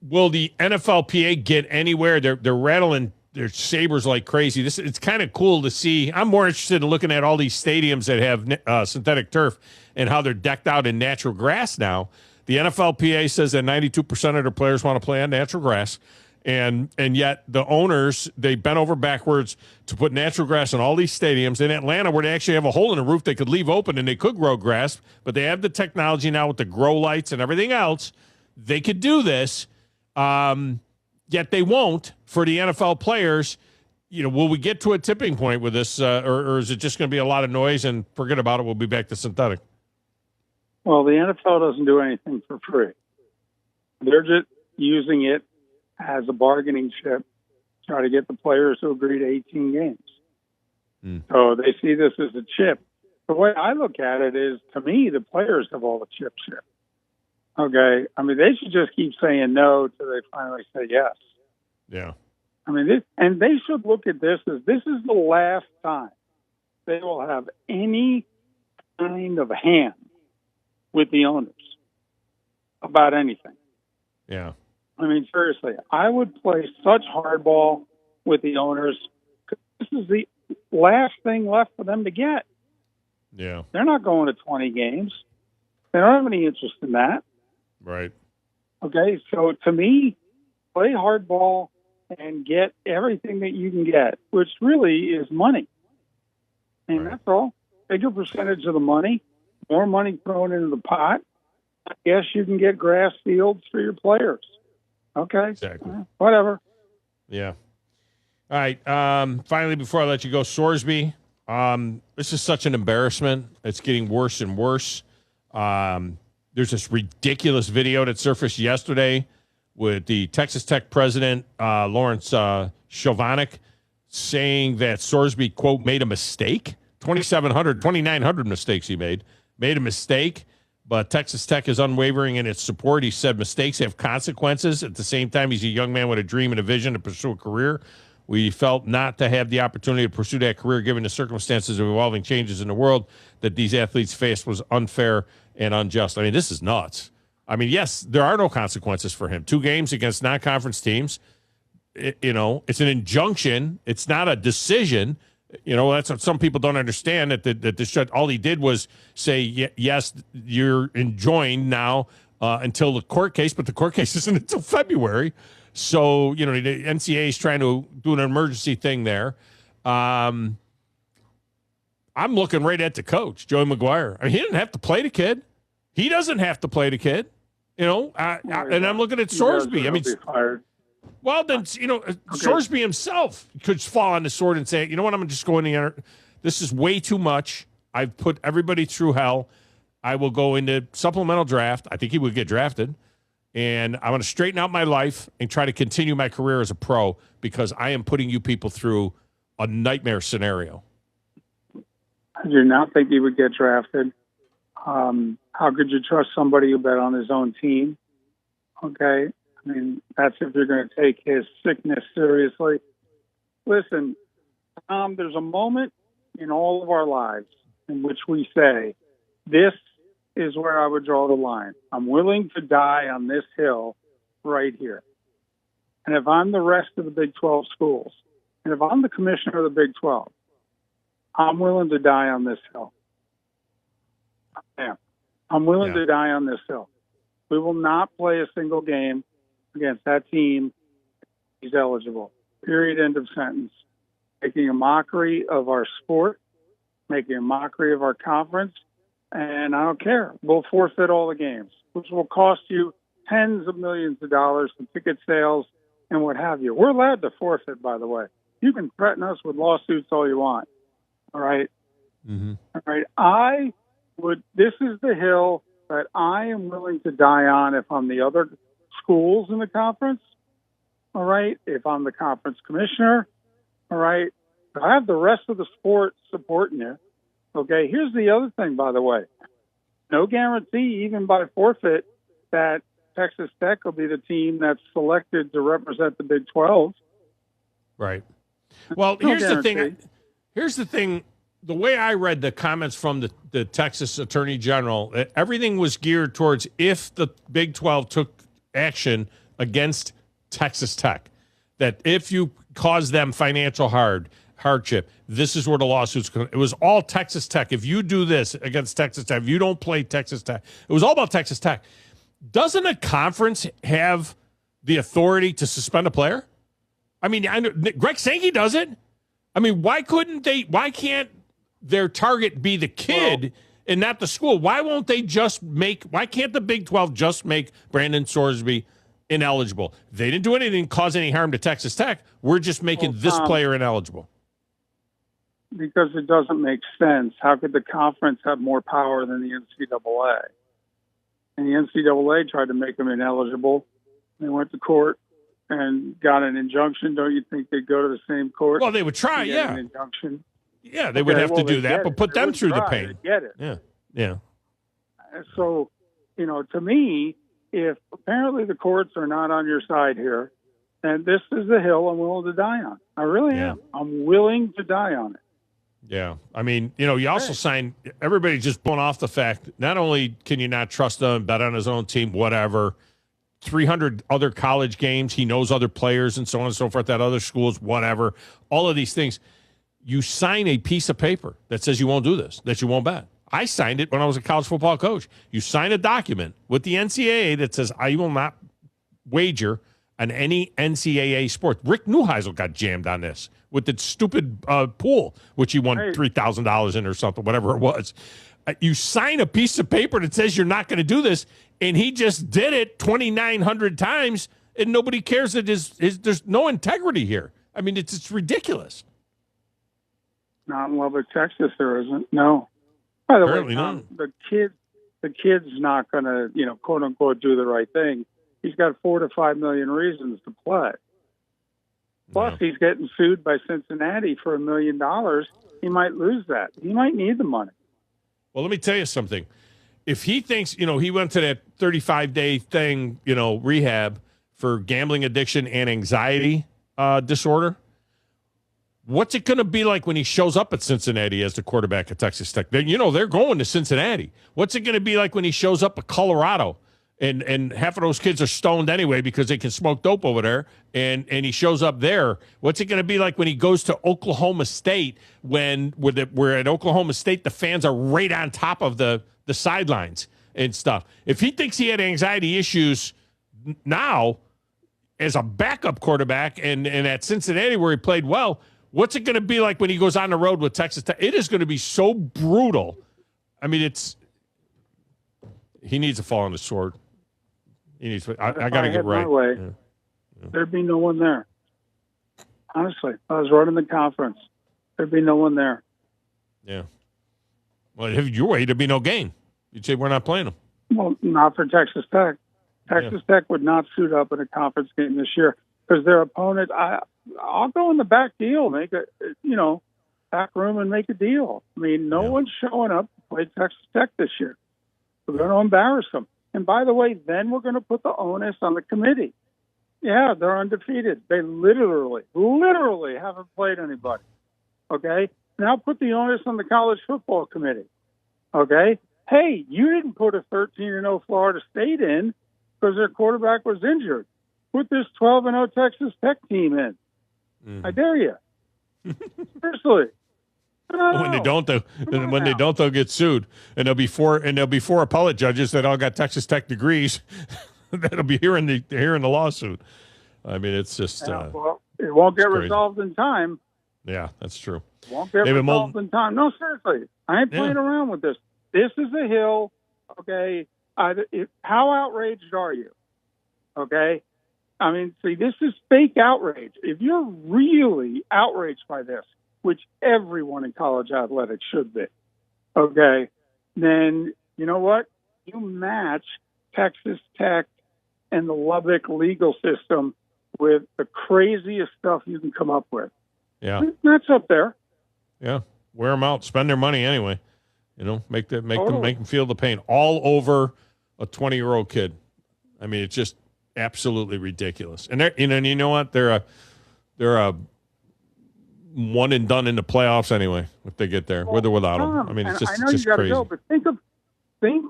Will the NFLPA get anywhere? They're rattling their sabers like crazy. It's kind of cool to see. I'm more interested in looking at all these stadiums that have synthetic turf and how they're decked out in natural grass now. The NFLPA says that 92% of their players want to play on natural grass. And yet the owners, they bent over backwards to put natural grass in all these stadiums. In Atlanta, where they actually have a hole in the roof they could leave open and they could grow grass, but they have the technology now with the grow lights and everything else. They could do this, yet they won't for the NFL players. Will we get to a tipping point with this, or is it just going to be a lot of noise and forget about it? We'll be back to synthetic. Well, the NFL doesn't do anything for free. They're just using it as a bargaining chip to try to get the players to agree to 18 games. So they see this as a chip. The way I look at it is, to me, the players have all the chips here. Okay? I mean, they should just keep saying no till they finally say yes. Yeah. I mean, and they should look at this as this is the last time they will have any kind of hand with the owners about anything. Yeah. I mean, seriously, I would play such hardball with the owners. This is the last thing left for them to get. Yeah. They're not going to 20 games. They don't have any interest in that. Right. Okay, so to me, play hardball and get everything that you can get, which really is money. And that's all. Bigger percentage of the money, more money thrown into the pot. I guess you can get grass fields for your players. Okay. Exactly. Whatever. Yeah. All right. Finally, before I let you go, Sorsby, this is such an embarrassment. It's getting worse and worse. There's this ridiculous video that surfaced yesterday with the Texas Tech president, Lawrence Chovanec, saying that Sorsby, quote, made a mistake. 2,900 mistakes he made a mistake. But Texas Tech is unwavering in its support. He said mistakes have consequences. At the same time, he's a young man with a dream and a vision to pursue a career. We felt not to have the opportunity to pursue that career given the circumstances of evolving changes in the world that these athletes faced was unfair and unjust. I mean, this is nuts. I mean, yes, there are no consequences for him. 2 games against non-conference teams. It's an injunction. It's not a decision. That's what some people don't understand, that the all he did was say, yes, you're enjoined now until the court case, but the court case isn't until February. So, the NCAA is trying to do an emergency thing there. I'm looking right at the coach, Joey McGuire. I mean, he didn't have to play the kid. He doesn't have to play the kid, and I'm looking at Sorsby. I mean, well, then, Sorsby himself could fall on the sword and say, you know what, I'm just going to this is way too much. I've put everybody through hell. I will go into supplemental draft. I think he would get drafted. And I want to straighten out my life and try to continue my career as a pro because I am putting you people through a nightmare scenario. I do not think he would get drafted. How could you trust somebody who bet on his own team? Okay. I mean, that's if you're going to take his sickness seriously. Listen, Tom, there's a moment in all of our lives in which we say, this is where I would draw the line. I'm willing to die on this hill right here. And if I'm the rest of the Big 12 schools, and if I'm the commissioner of the Big 12, I'm willing to die on this hill. Yeah. I'm willing to die on this hill. We will not play a single game against that team. He's eligible. Period. End of sentence. Making a mockery of our sport, making a mockery of our conference, and I don't care. We'll forfeit all the games, which will cost you tens of millions of dollars in ticket sales and what have you. We're allowed to forfeit, by the way. You can threaten us with lawsuits all you want. All right? Mm-hmm. All right. This is the hill that I am willing to die on if I'm the other schools in the conference. All right. If I'm the conference commissioner. All right. I have the rest of the sport supporting you. Okay. Here's the other thing, by the way. No guarantee, even by forfeit, that Texas Tech will be the team that's selected to represent the Big 12. Right. Well, No here's guarantee. the thing. Here's the thing. The way I read the comments from the Texas Attorney General, everything was geared towards if the Big 12 took action against Texas Tech, that if you cause them financial hardship, this is where the lawsuits come. It was all Texas Tech. If you do this against Texas Tech, if you don't play Texas Tech, it was all about Texas Tech. Doesn't a conference have the authority to suspend a player? I mean, I know Greg Sankey does it. I mean, why can't their target be the kid and not the school? Why can't the Big 12 just make Brandon Sorsby ineligible? They didn't do anything, cause any harm to Texas Tech. We're just making this player ineligible. Because it doesn't make sense. How could the conference have more power than the NCAA? And the NCAA tried to make him ineligible. They went to court and got an injunction. Don't you think they'd go to the same court? Well, they would try, yeah. An injunction. Yeah, they would have to do that, but put them through the pain. Get it. Yeah. So, to me, if apparently the courts are not on your side here, and this is the hill I'm willing to die on. I really am. I'm willing to die on it. Yeah. I mean, you also sign, everybody's just blown off the fact, not only can you not trust him, bet on his own team, whatever, 300 other college games, he knows other players and so on and so forth at other schools, whatever, all of these things. You sign a piece of paper that says you won't do this, that you won't bet. I signed it when I was a college football coach. You sign a document with the NCAA that says I will not wager on any NCAA sport. Rick Neuheisel got jammed on this with the stupid pool, which he won $3,000 in or something, whatever it was. You sign a piece of paper that says you're not going to do this, and he just did it 2,900 times, and nobody cares that there's no integrity here. I mean, it's ridiculous. Not in Lubbock, Texas, there isn't. No. By the way, Tom, the kid's not going to, quote unquote, do the right thing. He's got 4 to 5 million reasons to play. Plus, he's getting sued by Cincinnati for $1 million. He might lose that. He might need the money. Well, let me tell you something. If he thinks, he went to that 35-day thing, rehab for gambling addiction and anxiety disorder, what's it going to be like when he shows up at Cincinnati as the quarterback at Texas Tech? They're going to Cincinnati. What's it going to be like when he shows up at Colorado and half of those kids are stoned anyway because they can smoke dope over there, and he shows up there? What's it going to be like when he goes to Oklahoma State where at Oklahoma State the fans are right on top of the sidelines and stuff? If he thinks he had anxiety issues now as a backup quarterback and at Cincinnati where he played well, what's it going to be like when he goes on the road with Texas Tech? It is going to be so brutal. I mean, he needs to fall on the sword. I got to get right. My way, there'd be no one there. Honestly, if I was running the conference, there'd be no one there. Yeah. Well, if your way, there'd be no game. You'd say we're not playing them. Well, not for Texas Tech. Texas Tech would not suit up in a conference game this year because their opponent. I'll go in the back deal, make it. back room and make a deal. I mean, no one's showing up to play Texas Tech this year. We're going to embarrass them. And by the way, then we're going to put the onus on the committee. Yeah, they're undefeated. They literally haven't played anybody. Okay? Now put the onus on the college football committee. Okay? Hey, you didn't put a 13-0 Florida State in because their quarterback was injured. Put this 12-0 Texas Tech team in. I dare you. Seriously. When they don't, they'll get sued, and there'll be four appellate judges that all got Texas Tech degrees that'll be hearing the lawsuit. I mean, it's just well, it won't get resolved in time. Yeah, that's true. It won't get resolved in time. No, seriously, I ain't playing around with this. This is a hill. Okay, how outraged are you? Okay, I mean, see, this is fake outrage. If you're really outraged by this, which everyone in college athletics should be, okay, then you know what? You match Texas Tech and the Lubbock legal system with the craziest stuff you can come up with. Yeah. That's up there. Yeah. Wear them out. Spend their money anyway. You know, make them feel the pain all over a 20-year-old kid. I mean, it's just absolutely ridiculous. And you know what? They're a one and done in the playoffs anyway if they get there, with or without them. I mean, it's just, I know you gotta crazy. Go, but think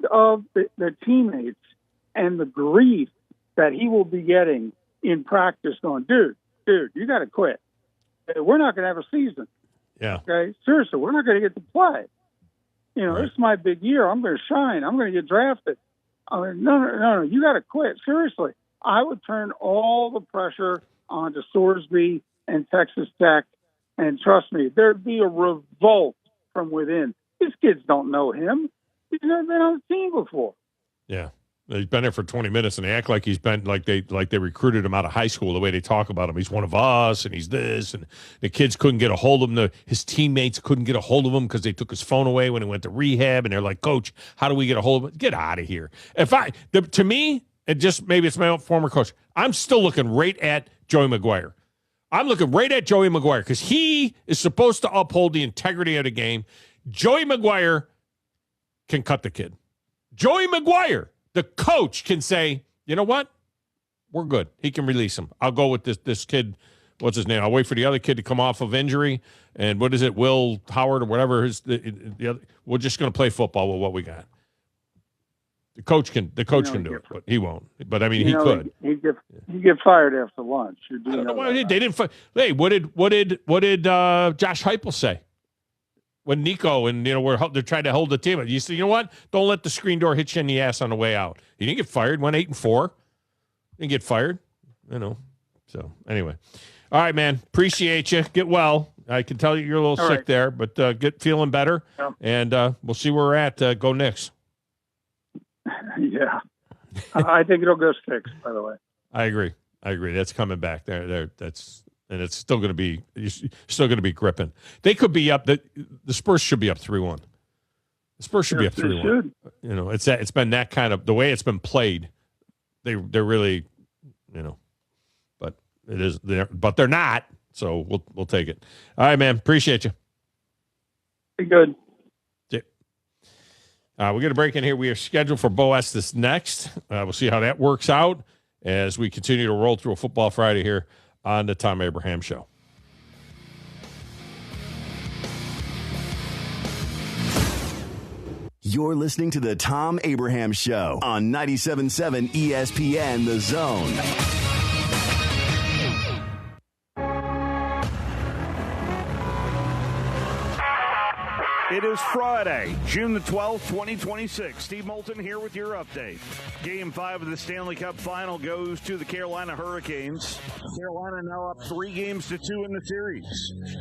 of the teammates and the grief that he will be getting in practice. Going, dude, you got to quit. We're not going to have a season. Yeah. Okay. Seriously, we're not going to get to play. You know, This is my big year. I'm going to shine. I'm going to get drafted. I mean, no. You got to quit. Seriously, I would turn all the pressure onto Sorsby and Texas Tech. And trust me, there'd be a revolt from within. These kids don't know him. He's never been on the team before. Yeah. He's been there for 20 minutes, and they act like he's been like they recruited him out of high school. The way they talk about him, he's one of us, and he's this, and the kids couldn't get a hold of him. His teammates couldn't get a hold of him because they took his phone away when he went to rehab, and they're like, "Coach, how do we get a hold of him? Get out of here!" To me, maybe it's my own former coach. I'm still looking right at Joey McGuire. I'm looking right at Joey McGuire because he is supposed to uphold the integrity of the game. Joey McGuire can cut the kid. Joey McGuire, the coach, can say, you know what? We're good. He can release him. I'll go with this kid. What's his name? I'll wait for the other kid to come off of injury. And what is it? Will Howard or whatever. The other. We're just going to play football with what we got. The coach can do it, but he won't. But I mean, he could. He'd get fired after lunch. I don't know why they didn't. Hey, what did Josh Heupel say when Nico and they're trying to hold the team? You say, you know what? Don't let the screen door hit you in the ass on the way out. He didn't get fired. Went 8-4. Didn't get fired. So anyway, all right, man. Appreciate you. Get well. I can tell you're a little sick there, but get feeling better. Yeah. And we'll see where we're at. Go Knicks. Yeah, I think it'll go 6. By the way, I agree. That's coming back there. And it's still going to be. You're still going to be gripping. They could be up. The Spurs should be up 3-1. The Spurs should be up 3-1. You know, it's been that kind of the way it's been played. They're really, but it is. But they're not. So we'll take it. All right, man. Appreciate you. Be good. We're going to break in here. We are scheduled for Beau Estes next. We'll see how that works out as we continue to roll through a Football Friday here on the Thom Abraham Show. You're listening to the Thom Abraham Show on 97.7 ESPN The Zone. It is Friday, June the 12th, 2026. Steve Moulton here with your update. Game 5 of the Stanley Cup Final goes to the Carolina Hurricanes. Carolina now up 3-2 in the series.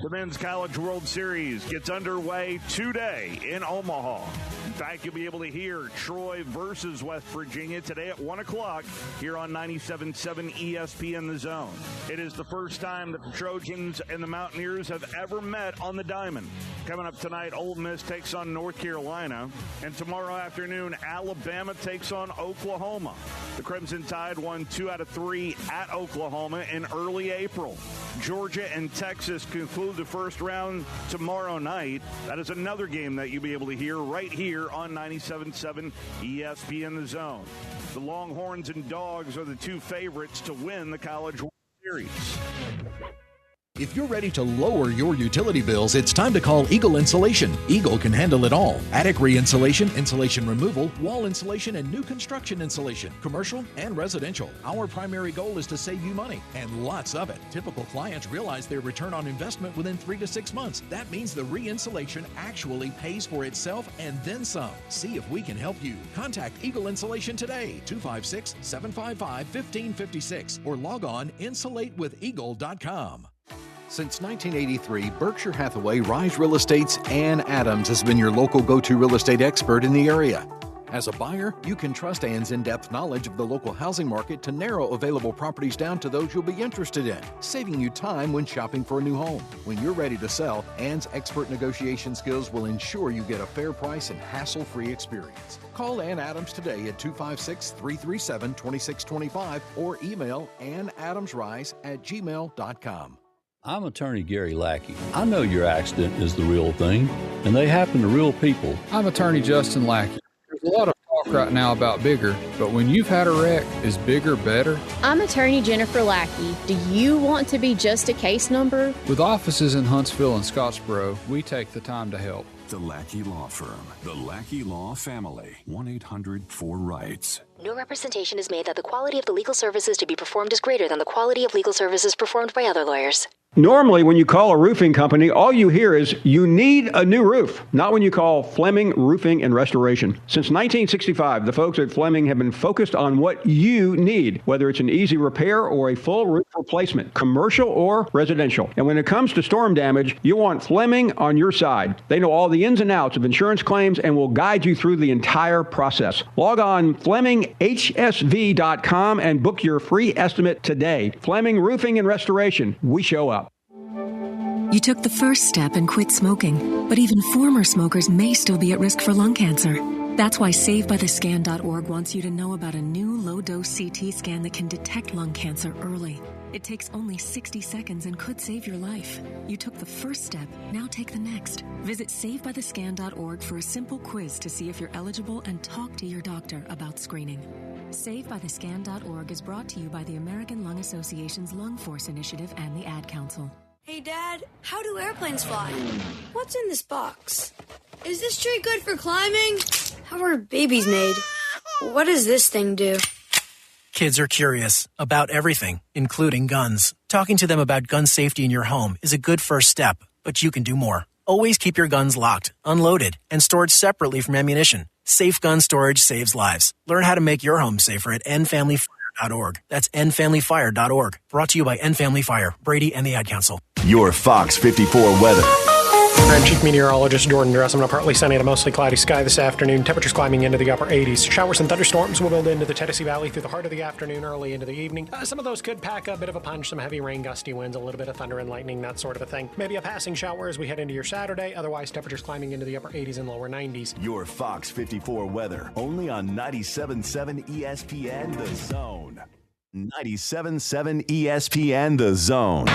The Men's College World Series gets underway today in Omaha. In fact, you'll be able to hear Troy versus West Virginia today at 1 o'clock here on 97.7 ESPN The Zone. It is the first time that the Trojans and the Mountaineers have ever met on the diamond. Coming up tonight, Old Miss takes on North Carolina. And tomorrow afternoon, Alabama takes on Oklahoma. The Crimson Tide won 2 out of 3 at Oklahoma in early April. Georgia and Texas conclude the first round tomorrow night. That is another game that you'll be able to hear right here on 97.7 ESPN The Zone. The Longhorns and Dogs are the 2 favorites to win the College World Series. If you're ready to lower your utility bills, it's time to call Eagle Insulation. Eagle can handle it all. Attic re-insulation, insulation removal, wall insulation, and new construction insulation, commercial and residential. Our primary goal is to save you money, and lots of it. Typical clients realize their return on investment within 3 to 6 months. That means the re-insulation actually pays for itself and then some. See if we can help you. Contact Eagle Insulation today, 256-755-1556, or log on insulatewitheagle.com. Since 1983, Berkshire Hathaway Rise Real Estate's Ann Adams has been your local go-to real estate expert in the area. As a buyer, you can trust Ann's in-depth knowledge of the local housing market to narrow available properties down to those you'll be interested in, saving you time when shopping for a new home. When you're ready to sell, Ann's expert negotiation skills will ensure you get a fair price and hassle-free experience. Call Ann Adams today at 256-337-2625 or email annadamsrise@gmail.com. I'm attorney Gary Lackey. I know your accident is the real thing, and they happen to real people. I'm attorney Justin Lackey. There's a lot of talk right now about bigger, but when you've had a wreck, is bigger better? I'm attorney Jennifer Lackey. Do you want to be just a case number? With offices in Huntsville and Scottsboro, we take the time to help. The Lackey Law Firm. The Lackey Law Family. 1-800-4-RIGHTS. No representation is made that the quality of the legal services to be performed is greater than the quality of legal services performed by other lawyers. Normally, when you call a roofing company, all you hear is, you need a new roof. Not when you call Fleming Roofing and Restoration. Since 1965, the folks at Fleming have been focused on what you need, whether it's an easy repair or a full roof replacement, commercial or residential. And when it comes to storm damage, you want Fleming on your side. They know all the ins and outs of insurance claims and will guide you through the entire process. Log on FlemingHSV.com and book your free estimate today. Fleming Roofing and Restoration. We show up. You took the first step and quit smoking, but even former smokers may still be at risk for lung cancer. That's why SaveByTheScan.org wants you to know about a new low-dose CT scan that can detect lung cancer early. It takes only 60 seconds and could save your life. You took the first step, now take the next. Visit SaveByTheScan.org for a simple quiz to see if you're eligible and talk to your doctor about screening. SaveByTheScan.org is brought to you by the American Lung Association's Lung Force Initiative and the Ad Council. Hey, Dad, how do airplanes fly? What's in this box? Is this tree good for climbing? How are babies made? What does this thing do? Kids are curious about everything, including guns. Talking to them about gun safety in your home is a good first step, but you can do more. Always keep your guns locked, unloaded, and stored separately from ammunition. Safe gun storage saves lives. Learn how to make your home safer at endfamilyfire.org. That's endfamilyfire.org. Brought to you by End Family Fire, Brady, and the Ad Council. Your Fox 54 weather. I'm Chief Meteorologist Jordan Dressman. A partly sunny and a mostly cloudy sky this afternoon. Temperatures climbing into the upper 80s. Showers and thunderstorms will build into the Tennessee Valley through the heart of the afternoon, early into the evening. Some of those could pack a bit of a punch, some heavy rain, gusty winds, a little bit of thunder and lightning, that sort of a thing. Maybe a passing shower as we head into your Saturday. Otherwise, temperatures climbing into the upper 80s and lower 90s. Your Fox 54 weather. Only on 97.7 ESPN The Zone. 97.7 ESPN The Zone.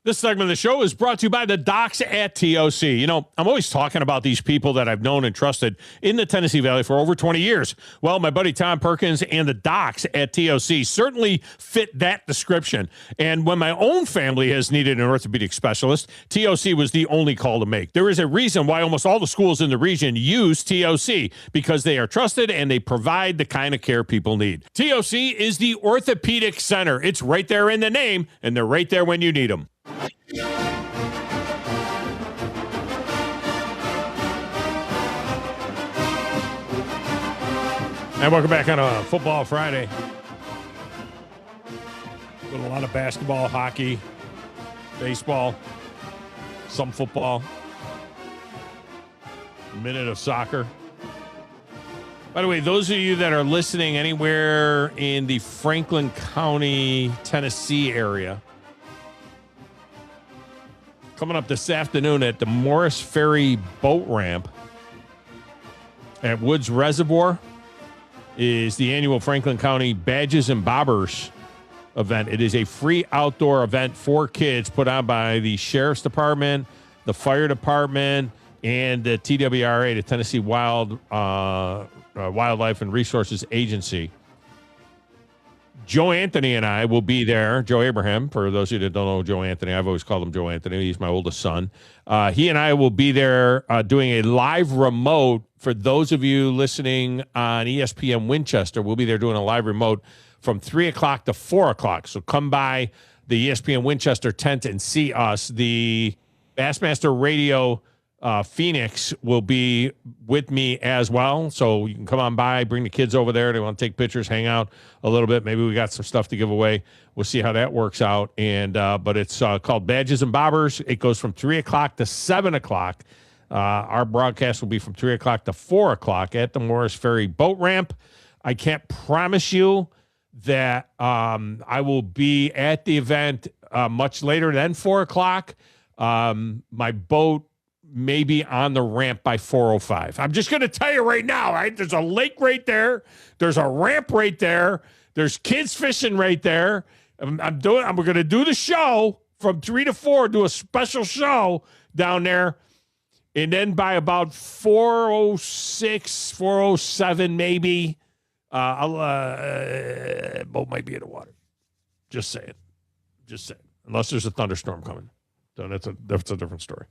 This segment of the show is brought to you by the Docs at TOC. You know, I'm always talking about these people that I've known and trusted in the Tennessee Valley for over 20 years. Well, my buddy Thom Perkins and the Docs at TOC certainly fit that description. And when my own family has needed an orthopedic specialist, TOC was the only call to make. There is a reason why almost all the schools in the region use TOC, because they are trusted and they provide the kind of care people need. TOC is the orthopedic center. It's right there in the name, and they're right there when you need them. And welcome back on a Football Friday. With a lot of basketball, hockey, baseball, some football, a minute of soccer. By the way, those of you that are listening anywhere in the Franklin County, Tennessee area, Coming up this afternoon at the Morris Ferry Boat Ramp at Woods Reservoir is the annual Franklin County Badges and Bobbers event. It is a free outdoor event for kids put on by the Sheriff's Department, the Fire Department, and the TWRA, the Tennessee Wildlife and Resources Agency. Joe Anthony and I will be there. Joe Abraham, for those of you that don't know Joe Anthony, I've always called him Joe Anthony. He's my oldest son. He and I will be there doing a live remote. For those of you listening on ESPN Winchester, we'll be there doing a live remote from 3 o'clock to 4 o'clock. So come by the ESPN Winchester tent and see us. The Bassmaster Radio Phoenix will be with me as well. So you can come on by, bring the kids over there. They want to take pictures, hang out a little bit. Maybe we got some stuff to give away. We'll see how that works out. And but it's called Badges and Bobbers. It goes from 3 o'clock to 7 o'clock. Our broadcast will be from 3 o'clock to 4 o'clock at the Morris Ferry Boat Ramp. I can't promise you that I will be at the event much later than 4 o'clock. My boat may be on the ramp by 4:05. I'm just going to tell you right now, right? There's a lake right there. There's a ramp right there. There's kids fishing right there. We're going to do the show from 3 to 4, do a special show down there. And then by about 4:06, 4:07 maybe, boat might be in the water. Just saying. Unless there's a thunderstorm coming. So that's a different story.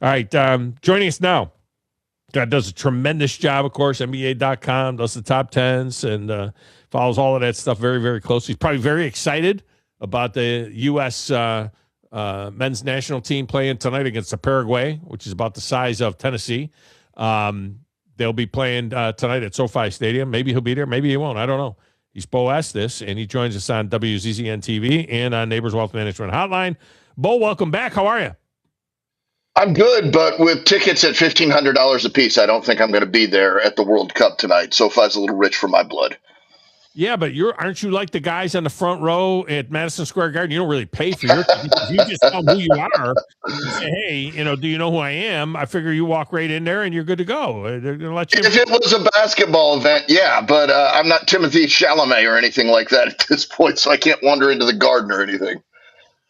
All right, joining us now. God does a tremendous job, of course, NBA.com, does the top 10s, and follows all of that stuff very, very closely. He's probably very excited about the U.S. Men's national team playing tonight against the Paraguay, which is about the size of Tennessee. They'll be playing tonight at SoFi Stadium. Maybe he'll be there. Maybe he won't. I don't know. He's Beau Estes, and he joins us on WZZN TV and on Neighbors Wealth Management Hotline. Beau, welcome back. How are you? I'm good, but with tickets at $1,500 a piece, I don't think I'm going to be there at the World Cup tonight. SoFi's a little rich for my blood. Yeah, but aren't you like the guys on the front row at Madison Square Garden? You don't really pay for your tickets. You just tell who you are. You say, hey, do you know who I am? I figure you walk right in there and you're good to go. They're going to let you. If it was a basketball event, yeah, but I'm not Timothy Chalamet or anything like that at this point, so I can't wander into the garden or anything.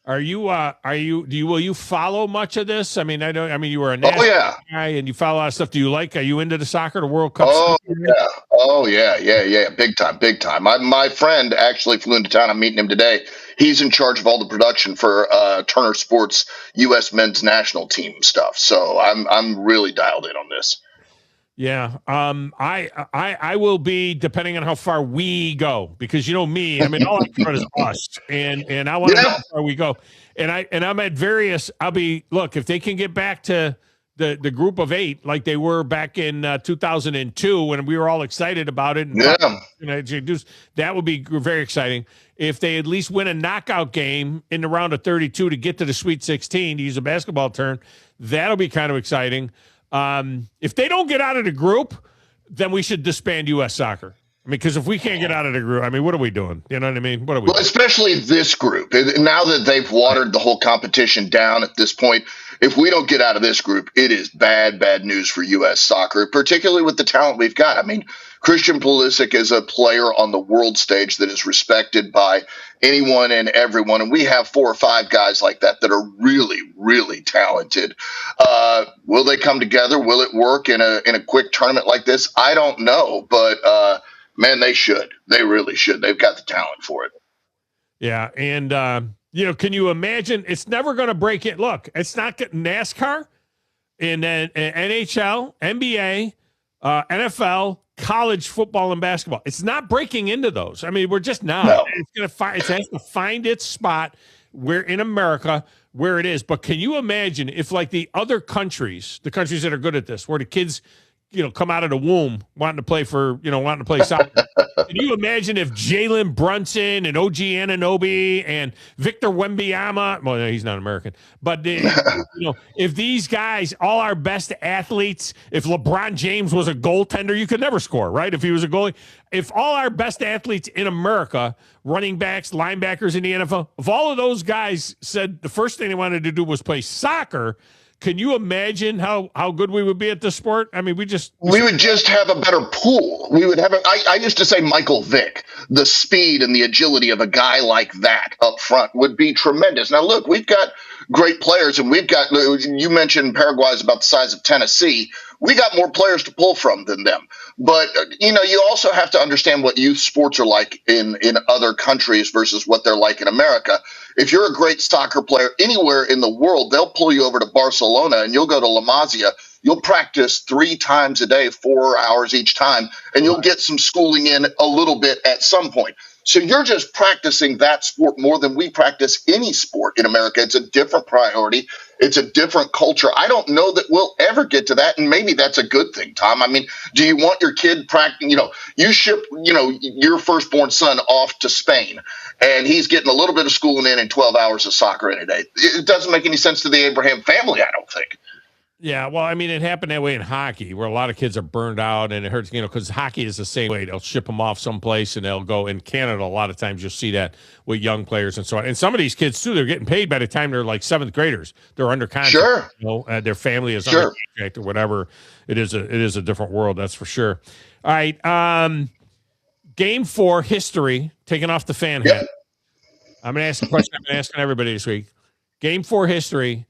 Will you follow much of this? I mean, you were a NASCAR guy and you follow a lot of stuff. Are you into the soccer, the World Cup? Yeah. Big time. My friend actually flew into town. I'm meeting him today. He's in charge of all the production for Turner Sports U.S. men's national team stuff. So I'm really dialed in on this. Yeah. I will be, depending on how far we go, because you know me, all I care about is us, and I want to know how far we go. And I'm at various, look, if they can get back to the group of 8 like they were back in 2002 when we were all excited about it, and that would be very exciting. If they at least win a knockout game in the round of 32 to get to the Sweet 16, to use a basketball term, that'll be kind of exciting. If they don't get out of the group, then we should disband U.S. Soccer. Because if we can't get out of the group, what are we doing? You know what I mean? What are we doing? Especially this group. Now that they've watered the whole competition down at this point, if we don't get out of this group, it is bad news for U.S. Soccer, particularly with the talent we've got. Christian Pulisic is a player on the world stage that is respected by anyone and everyone, and we have 4 or 5 guys like that are really, really talented. Will they come together? Will it work in a quick tournament like this? I don't know, but man, they should. They really should. They've got the talent for it. Yeah, and can you imagine? It's never going to break it. Look, it's not getting NASCAR, and then NHL, NBA, NFL, college football and basketball. It's not breaking into those. We're just not. No. It has to find its spot where in America where it is. But can you imagine if, like, the other countries, the countries that are good at this, where the kids, come out of the womb wanting to play soccer, Can you imagine if Jalen Brunson and OG Anunoby and Victor Wembanyama, well, no, he's not American, but if these guys, all our best athletes, if LeBron James was a goaltender, you could never score, right? If he was a goalie, if all our best athletes in America, running backs, linebackers in the NFL, if all of those guys said the first thing they wanted to do was play soccer, can you imagine how good we would be at this sport? I mean, we would just have a better pool. We would have I used to say Michael Vick, the speed and the agility of a guy like that up front would be tremendous. Now, look, we've got great players, and you mentioned Paraguay's about the size of Tennessee. We got more players to pull from than them. But, you also have to understand what youth sports are like in other countries versus what they're like in America. If you're a great soccer player anywhere in the world, they'll pull you over to Barcelona and you'll go to La Masia. You'll practice 3 times a day, 4 hours each time, and you'll get some schooling in a little bit at some point. So you're just practicing that sport more than we practice any sport in America. It's a different priority. It's a different culture. I don't know that we'll ever get to that, and maybe that's a good thing, Tom. I mean, do you want your kid practicing? You ship, your firstborn son off to Spain, and he's getting a little bit of schooling in and 12 hours of soccer in a day. It doesn't make any sense to the Abraham family, I don't think. Yeah, well, I mean, it happened that way in hockey, where a lot of kids are burned out, and it hurts, because hockey is the same way. They'll ship them off someplace, and they'll go. In Canada, a lot of times you'll see that with young players and so on. And some of these kids, too, they're getting paid by the time they're like 7th graders. They're under contract. Sure. Their family is under contract or whatever. It is a different world, that's for sure. All right, Game 4 history, taking off the fan hat. I'm going to ask a question I've been asking everybody this week. Game 4 history.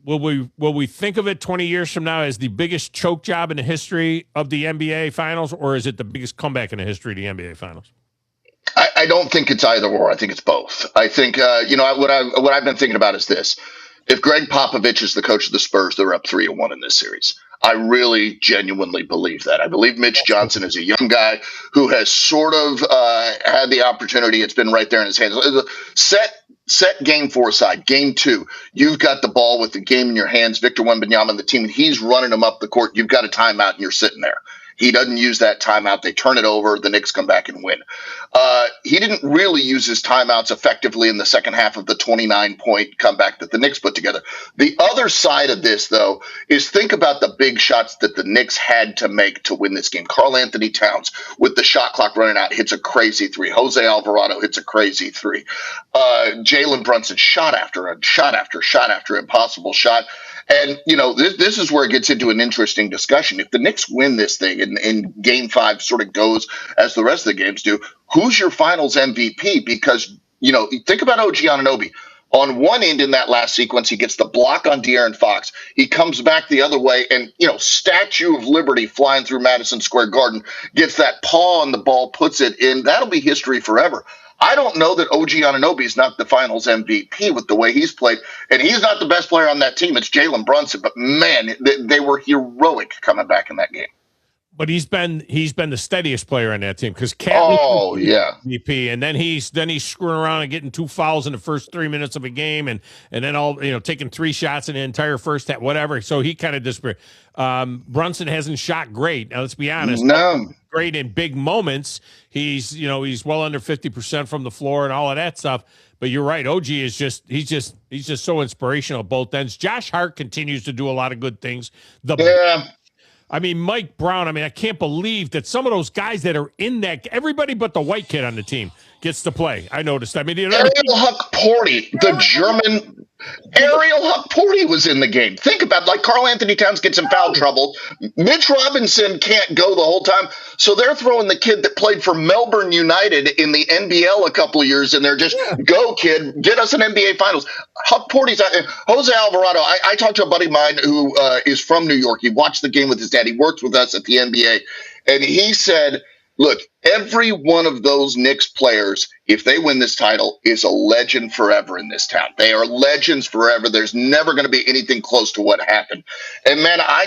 Will we think of it 20 years from now as the biggest choke job in the history of the NBA Finals, or is it the biggest comeback in the history of the NBA Finals? I don't think it's either or. I think it's both. I think what I've been thinking about is this: if Greg Popovich is the coach of the Spurs, they're up 3-1 in this series. I really genuinely believe that. I believe Mitch Johnson is a young guy who has sort of had the opportunity. It's been right there in his hands. Set Game 4 aside. Game 2, you've got the ball with the game in your hands. Victor Wembanyama and the team, and he's running them up the court. You've got a timeout, and you're sitting there. He doesn't use that timeout. They turn it over. The Knicks come back and win. He didn't really use his timeouts effectively in the second half of the 29-point comeback that the Knicks put together. The other side of this, though, is think about the big shots that the Knicks had to make to win this game. Karl Anthony Towns, with the shot clock running out, hits a crazy 3. Jose Alvarado hits a crazy 3. Jalen Brunson shot after impossible shot. And, this is where it gets into an interesting discussion. If the Knicks win this thing and Game 5 sort of goes as the rest of the games do, who's your finals MVP? Because, think about OG Anunoby. On one end in that last sequence, he gets the block on De'Aaron Fox. He comes back the other way and, Statue of Liberty flying through Madison Square Garden, gets that paw on the ball, puts it in. That'll be history forever. I don't know that OG Anunoby is not the finals MVP with the way he's played, and he's not the best player on that team. It's Jalen Brunson, but man, they were heroic coming back in that game. But he's been the steadiest player on that team because MVP, and then he's screwing around and getting 2 fouls in the first 3 minutes of a game, and then taking 3 shots in the entire first half, whatever. So he kind of disappeared. Brunson hasn't shot great. Now let's be honest. No. Great in big moments. He's well under 50% from the floor and all of that stuff. But you're right. OG is he's just so inspirational at both ends. Josh Hart continues to do a lot of good things. Mike Brown, I can't believe that some of those guys that are in that, everybody but the white kid on the team gets to play. I noticed. Ariel Huck-Porty, the German. Ariel Huck-Porty was in the game. Think about it. Karl Anthony Towns gets in foul trouble. Mitch Robinson can't go the whole time. So they're throwing the kid that played for Melbourne United in the NBL a couple of years, and they're just, go, kid, get us an NBA Finals. Huck-Porty's out. Jose Alvarado, I talked to a buddy of mine who is from New York. He watched the game with his dad. He works with us at the NBA. And he said, look, every one of those Knicks players, if they win this title, is a legend forever in this town. They are legends forever. There's never going to be anything close to what happened. And, man, I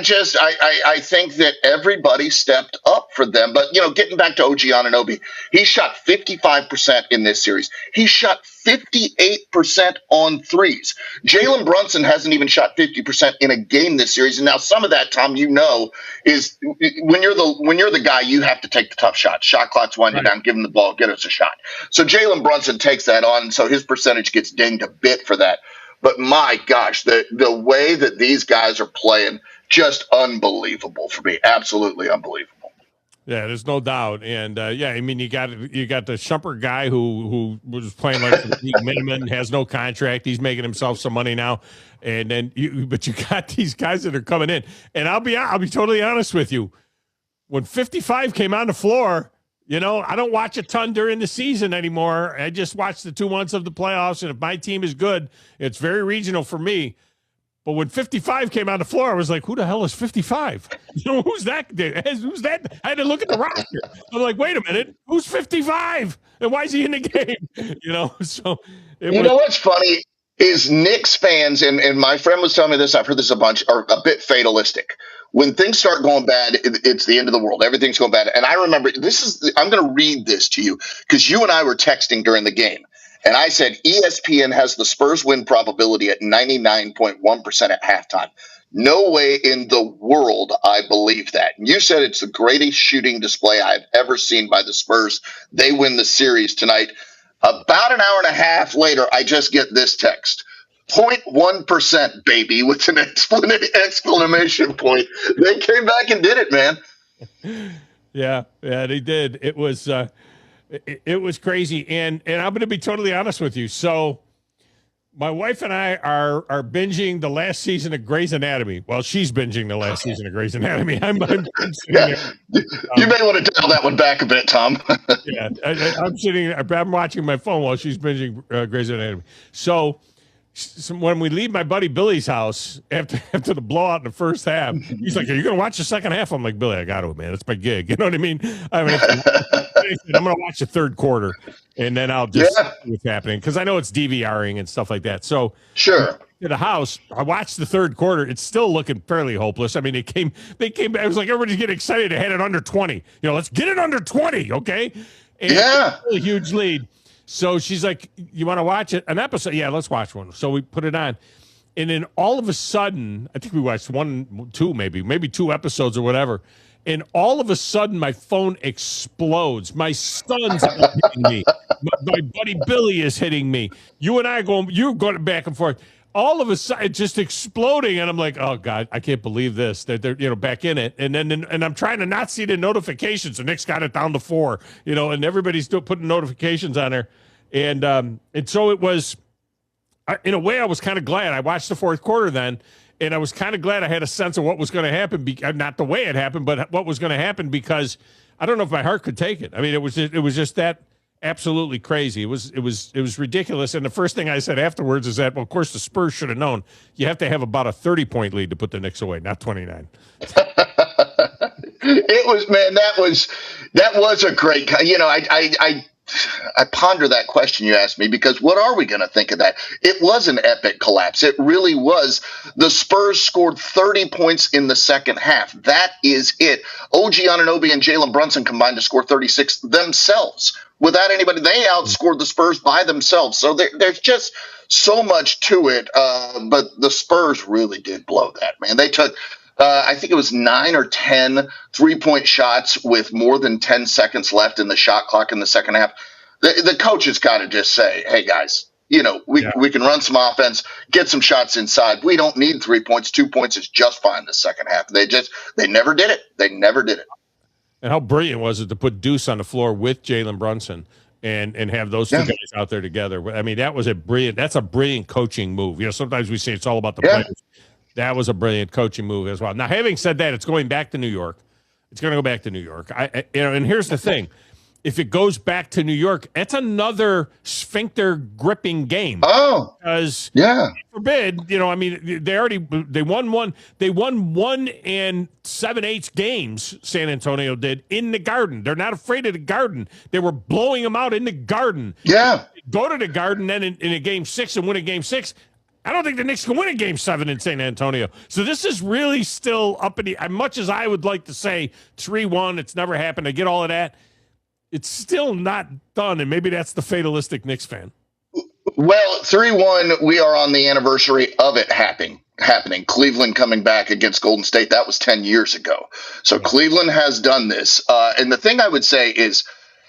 think that everybody stepped up for them. But, getting back to OG Anunoby, he shot 55% in this series. He shot 58% on threes. Jalen Brunson hasn't even shot 50% in a game this series. And now some of that, Tom, is when you're the guy, you have to take the tough shot shot clock's winding down, give him the ball, get us a shot. So Jalen Brunson takes that on, and so his percentage gets dinged a bit for that. But my gosh, the way that these guys are playing, just unbelievable for me. Absolutely unbelievable. Yeah, there's no doubt. And I mean, you got the Shumpert guy who was playing like the league minimum, has no contract. He's making himself some money now. And then you got these guys that are coming in. And I'll be totally honest with you. When 55 came on the floor, I don't watch a ton during the season anymore. I just watch the 2 months of the playoffs. And if my team is good, it's very regional for me. But when 55 came on the floor, I was like, who the hell is 55? Who's that? Who's that? I had to look at the roster. I'm like, wait a minute. Who's 55? And why is he in the game? So know what's funny is Knicks fans, and my friend was telling me this, I've heard this a bunch, are a bit fatalistic. When things start going bad, it's the end of the world. Everything's going bad. And I remember, I'm going to read this to you because you and I were texting during the game. And I said, ESPN has the Spurs win probability at 99.1% at halftime. No way in the world I believe that. And you said it's the greatest shooting display I've ever seen by the Spurs. They win the series tonight. About an hour and a half later, I just get this text. 0.1%, baby, with an exclamation point. They came back and did it, man. Yeah, they did. It was it was crazy. And I'm going to be totally honest with you. So my wife and I are binging the last season of Grey's Anatomy. Well, she's binging the last season of Grey's Anatomy. I'm you may want to dial that one back a bit, Tom. Yeah, I'm watching my phone while she's binging Grey's Anatomy. So when we leave my buddy Billy's house after the blowout in the first half, he's like, "Are you going to watch the second half?" I'm like, "Billy, I got to, man. It's my gig." You know what I mean? I'm going to watch the third quarter, and then I'll just see what's happening because I know it's DVRing and stuff like that. So sure. To the house, I watched the third quarter. It's still looking fairly hopeless. I mean, they came. It was like everybody's getting excited. They had it under 20. Let's get it under 20, okay? And a huge lead. So she's like, "You want to watch an episode?" "Yeah, let's watch one." So we put it on. And then all of a sudden, I think we watched maybe two episodes or whatever. And all of a sudden, my phone explodes. My son's hitting me. My buddy Billy is hitting me. You and I you're going back and forth. All of a sudden, it's just exploding. And I'm like, oh, God, I can't believe this. They're back in it. And then I'm trying to not see the notifications. The Knicks got it down to 4, and everybody's still putting notifications on there. And so it was, in a way, I was kind of glad. I watched the fourth quarter then, and I was kind of glad I had a sense of what was going to happen. Not the way it happened, but what was going to happen, because I don't know if my heart could take it. I mean, it was just that absolutely crazy. It was ridiculous. And the first thing I said afterwards is that, well, of course, the Spurs should have known you have to have about a 30-point lead to put the Knicks away, not 29. It was, man, that was a great, I ponder that question you asked me, because what are we going to think of that? It was an epic collapse. It really was. The Spurs scored 30 points in the second half. That is it. OG Anunoby and Jalen Brunson combined to score 36 themselves. Without anybody, they outscored the Spurs by themselves. So there's just so much to it. But the Spurs really did blow that, man. They took, I think it was 9 or 10 3-point shots with more than 10 seconds left in the shot clock in the second half. The coach has got to just say, hey, guys, we can run some offense, get some shots inside. We don't need 3 points. 2 points is just fine the second half. They never did it. They never did it. And how brilliant was it to put Deuce on the floor with Jalen Brunson and have those two guys out there together? I mean, that's a brilliant coaching move. Sometimes we say it's all about the players. That was a brilliant coaching move as well. Now, having said that, it's going back to New York. It's going to go back to New York. And here's the thing. If it goes back to New York, it's another sphincter gripping game. Oh, because forbid, they won 1 7/8 games. San Antonio did in the Garden. They're not afraid of the Garden. They were blowing them out in the Garden. Yeah, go to the Garden then in a game 6 and win a game 6. I don't think the Knicks can win a game 7 in San Antonio. So this is really still up in the. As much as I would like to say 3-1, it's never happened. I get all of that. It's still not done, and maybe that's the fatalistic Knicks fan. Well, 3-1, we are on the anniversary of it happening. Cleveland coming back against Golden State, that was 10 years ago. So Cleveland has done this. And the thing I would say is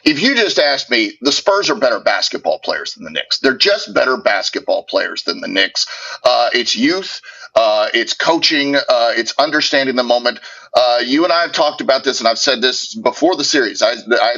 if you just asked me, the Spurs are better basketball players than the Knicks. They're just better basketball players than the Knicks. It's youth, it's coaching, it's understanding the moment. You and I have talked about this, and I've said this before the series. I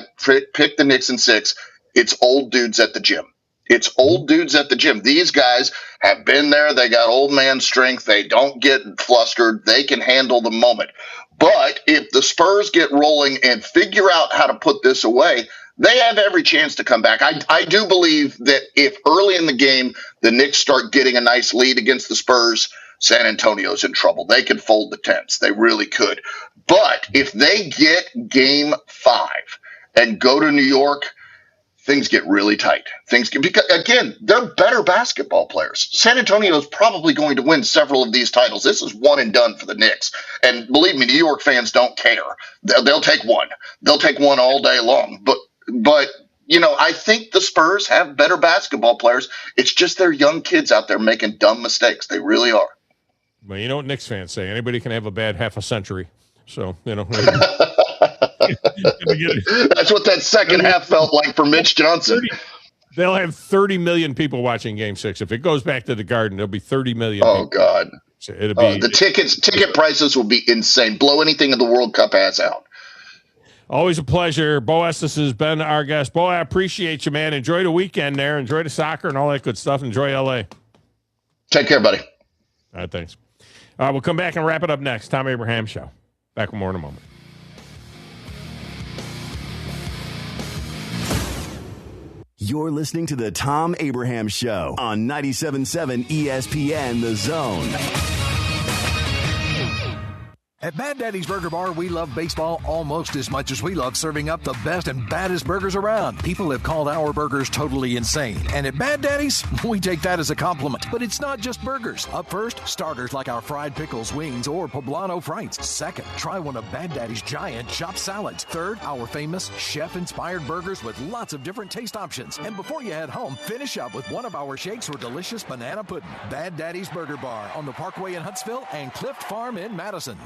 picked the Knicks in 6. It's old dudes at the gym. It's old dudes at the gym. These guys have been there. They got old man strength. They don't get flustered. They can handle the moment. But if the Spurs get rolling and figure out how to put this away, they have every chance to come back. I do believe that if early in the game the Knicks start getting a nice lead against the Spurs, San Antonio's in trouble. They could fold the tents. They really could. But if they get game 5 and go to New York, things get really tight. Because again, they're better basketball players. San Antonio is probably going to win several of these titles. This is one and done for the Knicks. And believe me, New York fans don't care. They'll take one. They'll take one all day long. But you know, I think the Spurs have better basketball players. It's just they're young kids out there making dumb mistakes. They really are. Well, you know what Knicks fans say. Anybody can have a bad half a century. So, you know. That's what that second half felt like for Mitch Johnson. They'll have 30 million people watching Game 6. If it goes back to the Garden, there'll be 30 million people. God. So it'll be the ticket prices will be insane. Blow anything in the World Cup has out. Always a pleasure. Beau Estes has been our guest. Beau, I appreciate you, man. Enjoy the weekend there. Enjoy the soccer and all that good stuff. Enjoy L.A. Take care, buddy. All right, thanks. We'll come back and wrap it up next. Thom Abraham Show. Back with more in a moment. You're listening to the Thom Abraham Show on 97.7 ESPN The Zone. At Bad Daddy's Burger Bar, we love baseball almost as much as we love serving up the best and baddest burgers around. People have called our burgers totally insane. And at Bad Daddy's, we take that as a compliment. But it's not just burgers. Up first, starters like our fried pickles, wings, or poblano frites. Second, try one of Bad Daddy's giant chopped salads. Third, our famous chef-inspired burgers with lots of different taste options. And before you head home, finish up with one of our shakes or delicious banana pudding. Bad Daddy's Burger Bar on the Parkway in Huntsville and Clift Farm in Madison.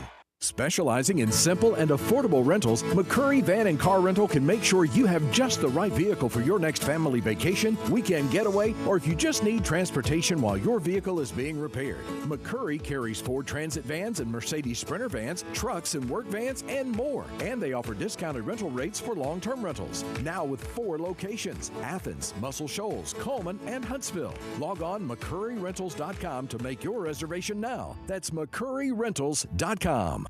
Specializing in simple and affordable rentals, McCurry Van and Car Rental can make sure you have just the right vehicle for your next family vacation, weekend getaway, or if you just need transportation while your vehicle is being repaired. McCurry carries Ford Transit vans and Mercedes Sprinter vans, trucks and work vans, and more. And they offer discounted rental rates for long-term rentals. Now with 4 locations: Athens, Muscle Shoals, Coleman, and Huntsville. Log on McCurryRentals.com to make your reservation now. That's McCurryRentals.com.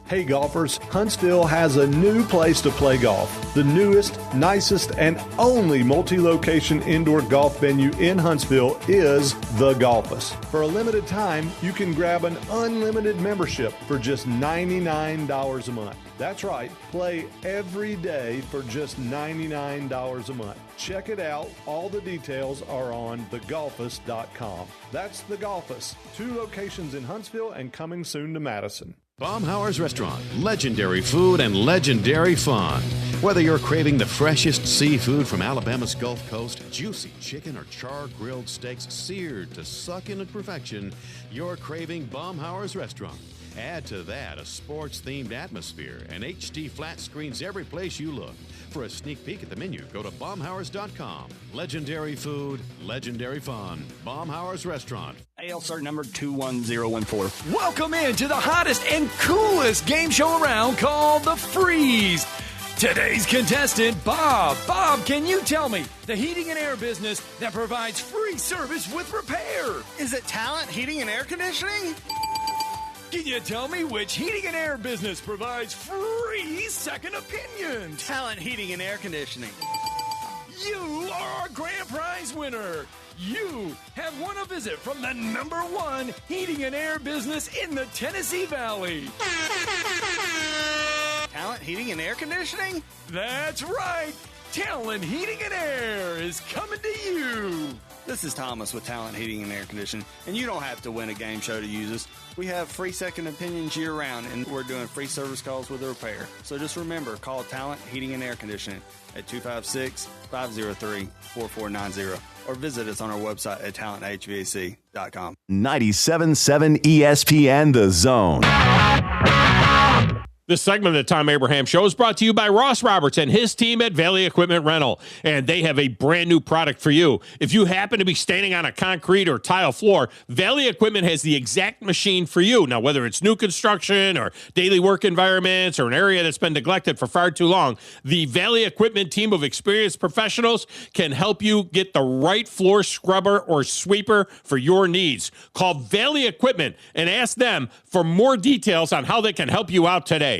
Hey golfers, Huntsville has a new place to play golf. The newest, nicest, and only multi-location indoor golf venue in Huntsville is The Golfus. For a limited time, you can grab an unlimited membership for just $99 a month. That's right, play every day for just $99 a month. Check it out. All the details are on thegolfus.com. That's The Golfus. 2 locations in Huntsville and coming soon to Madison. Baumhauer's Restaurant, legendary food and legendary fun. Whether you're craving the freshest seafood from Alabama's Gulf Coast, juicy chicken or char-grilled steaks seared to succulent perfection, you're craving Baumhauer's Restaurant. Add to that a sports-themed atmosphere and HD flat screens every place you look. For a sneak peek at the menu, go to baumhauers.com. Legendary food, legendary fun. Baumhauer's Restaurant. AL cert number 21014. Welcome into the hottest and coolest game show around called The Freeze. Today's contestant, Bob. Bob, can you tell me the heating and air business that provides free service with repair? Is it Talent Heating and Air Conditioning? Can you tell me which heating and air business provides free second opinions? Talent Heating and Air Conditioning. You are our grand prize winner. You have won a visit from the #1 heating and air business in the Tennessee Valley. Talent Heating and Air Conditioning? That's right. Talent Heating and Air is coming to you. This is Thomas with Talent Heating and Air Conditioning, and you don't have to win a game show to use us. We have free second opinions year-round, and we're doing free service calls with a repair. So just remember, call Talent Heating and Air Conditioning at 256-503-4490 or visit us on our website at talenthvac.com. 97.7 ESPN The Zone. This segment of the Tom Abraham Show is brought to you by Ross Roberts and his team at Valley Equipment Rental, and they have a brand new product for you. If you happen to be standing on a concrete or tile floor, Valley Equipment has the exact machine for you. Now, whether it's new construction or daily work environments or an area that's been neglected for far too long, the Valley Equipment team of experienced professionals can help you get the right floor scrubber or sweeper for your needs. Call Valley Equipment and ask them for more details on how they can help you out today.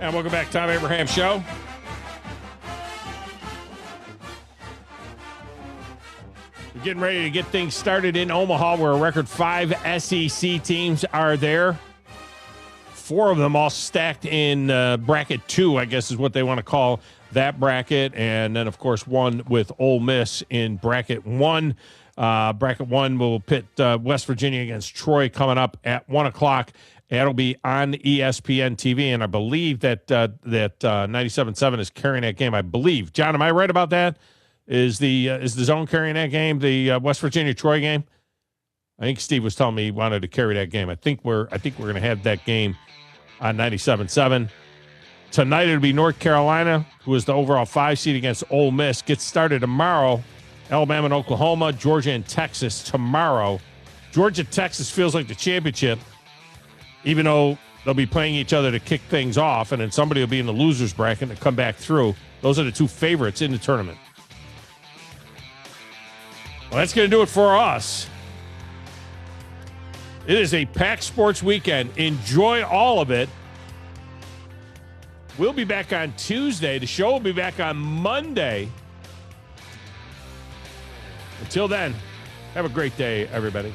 And welcome back, Tom Abraham Show. We're getting ready to get things started in Omaha, where a record 5 SEC teams are there. 4 of them all stacked in bracket 2, I guess is what they want to call that bracket. And then, of course, one with Ole Miss in bracket 1. Bracket 1 will pit West Virginia against Troy coming up at 1 o'clock. That'll be on ESPN TV, and I believe that 97.7 is carrying that game. I believe. John, am I right about that? Is the Zone carrying that game? The West Virginia Troy game? I think Steve was telling me he wanted to carry that game. I think we're going to have that game on 97.7. Tonight it'll be North Carolina, who is the overall 5 seed, against Ole Miss. Gets started tomorrow. Alabama and Oklahoma, Georgia and Texas tomorrow. Georgia-Texas feels like the championship, even though they'll be playing each other to kick things off, and then somebody will be in the losers bracket to come back through. Those are the 2 favorites in the tournament. Well, that's going to do it for us. It is a packed sports weekend. Enjoy all of it. We'll be back on Tuesday. The show will be back on Monday. Until then, have a great day, everybody.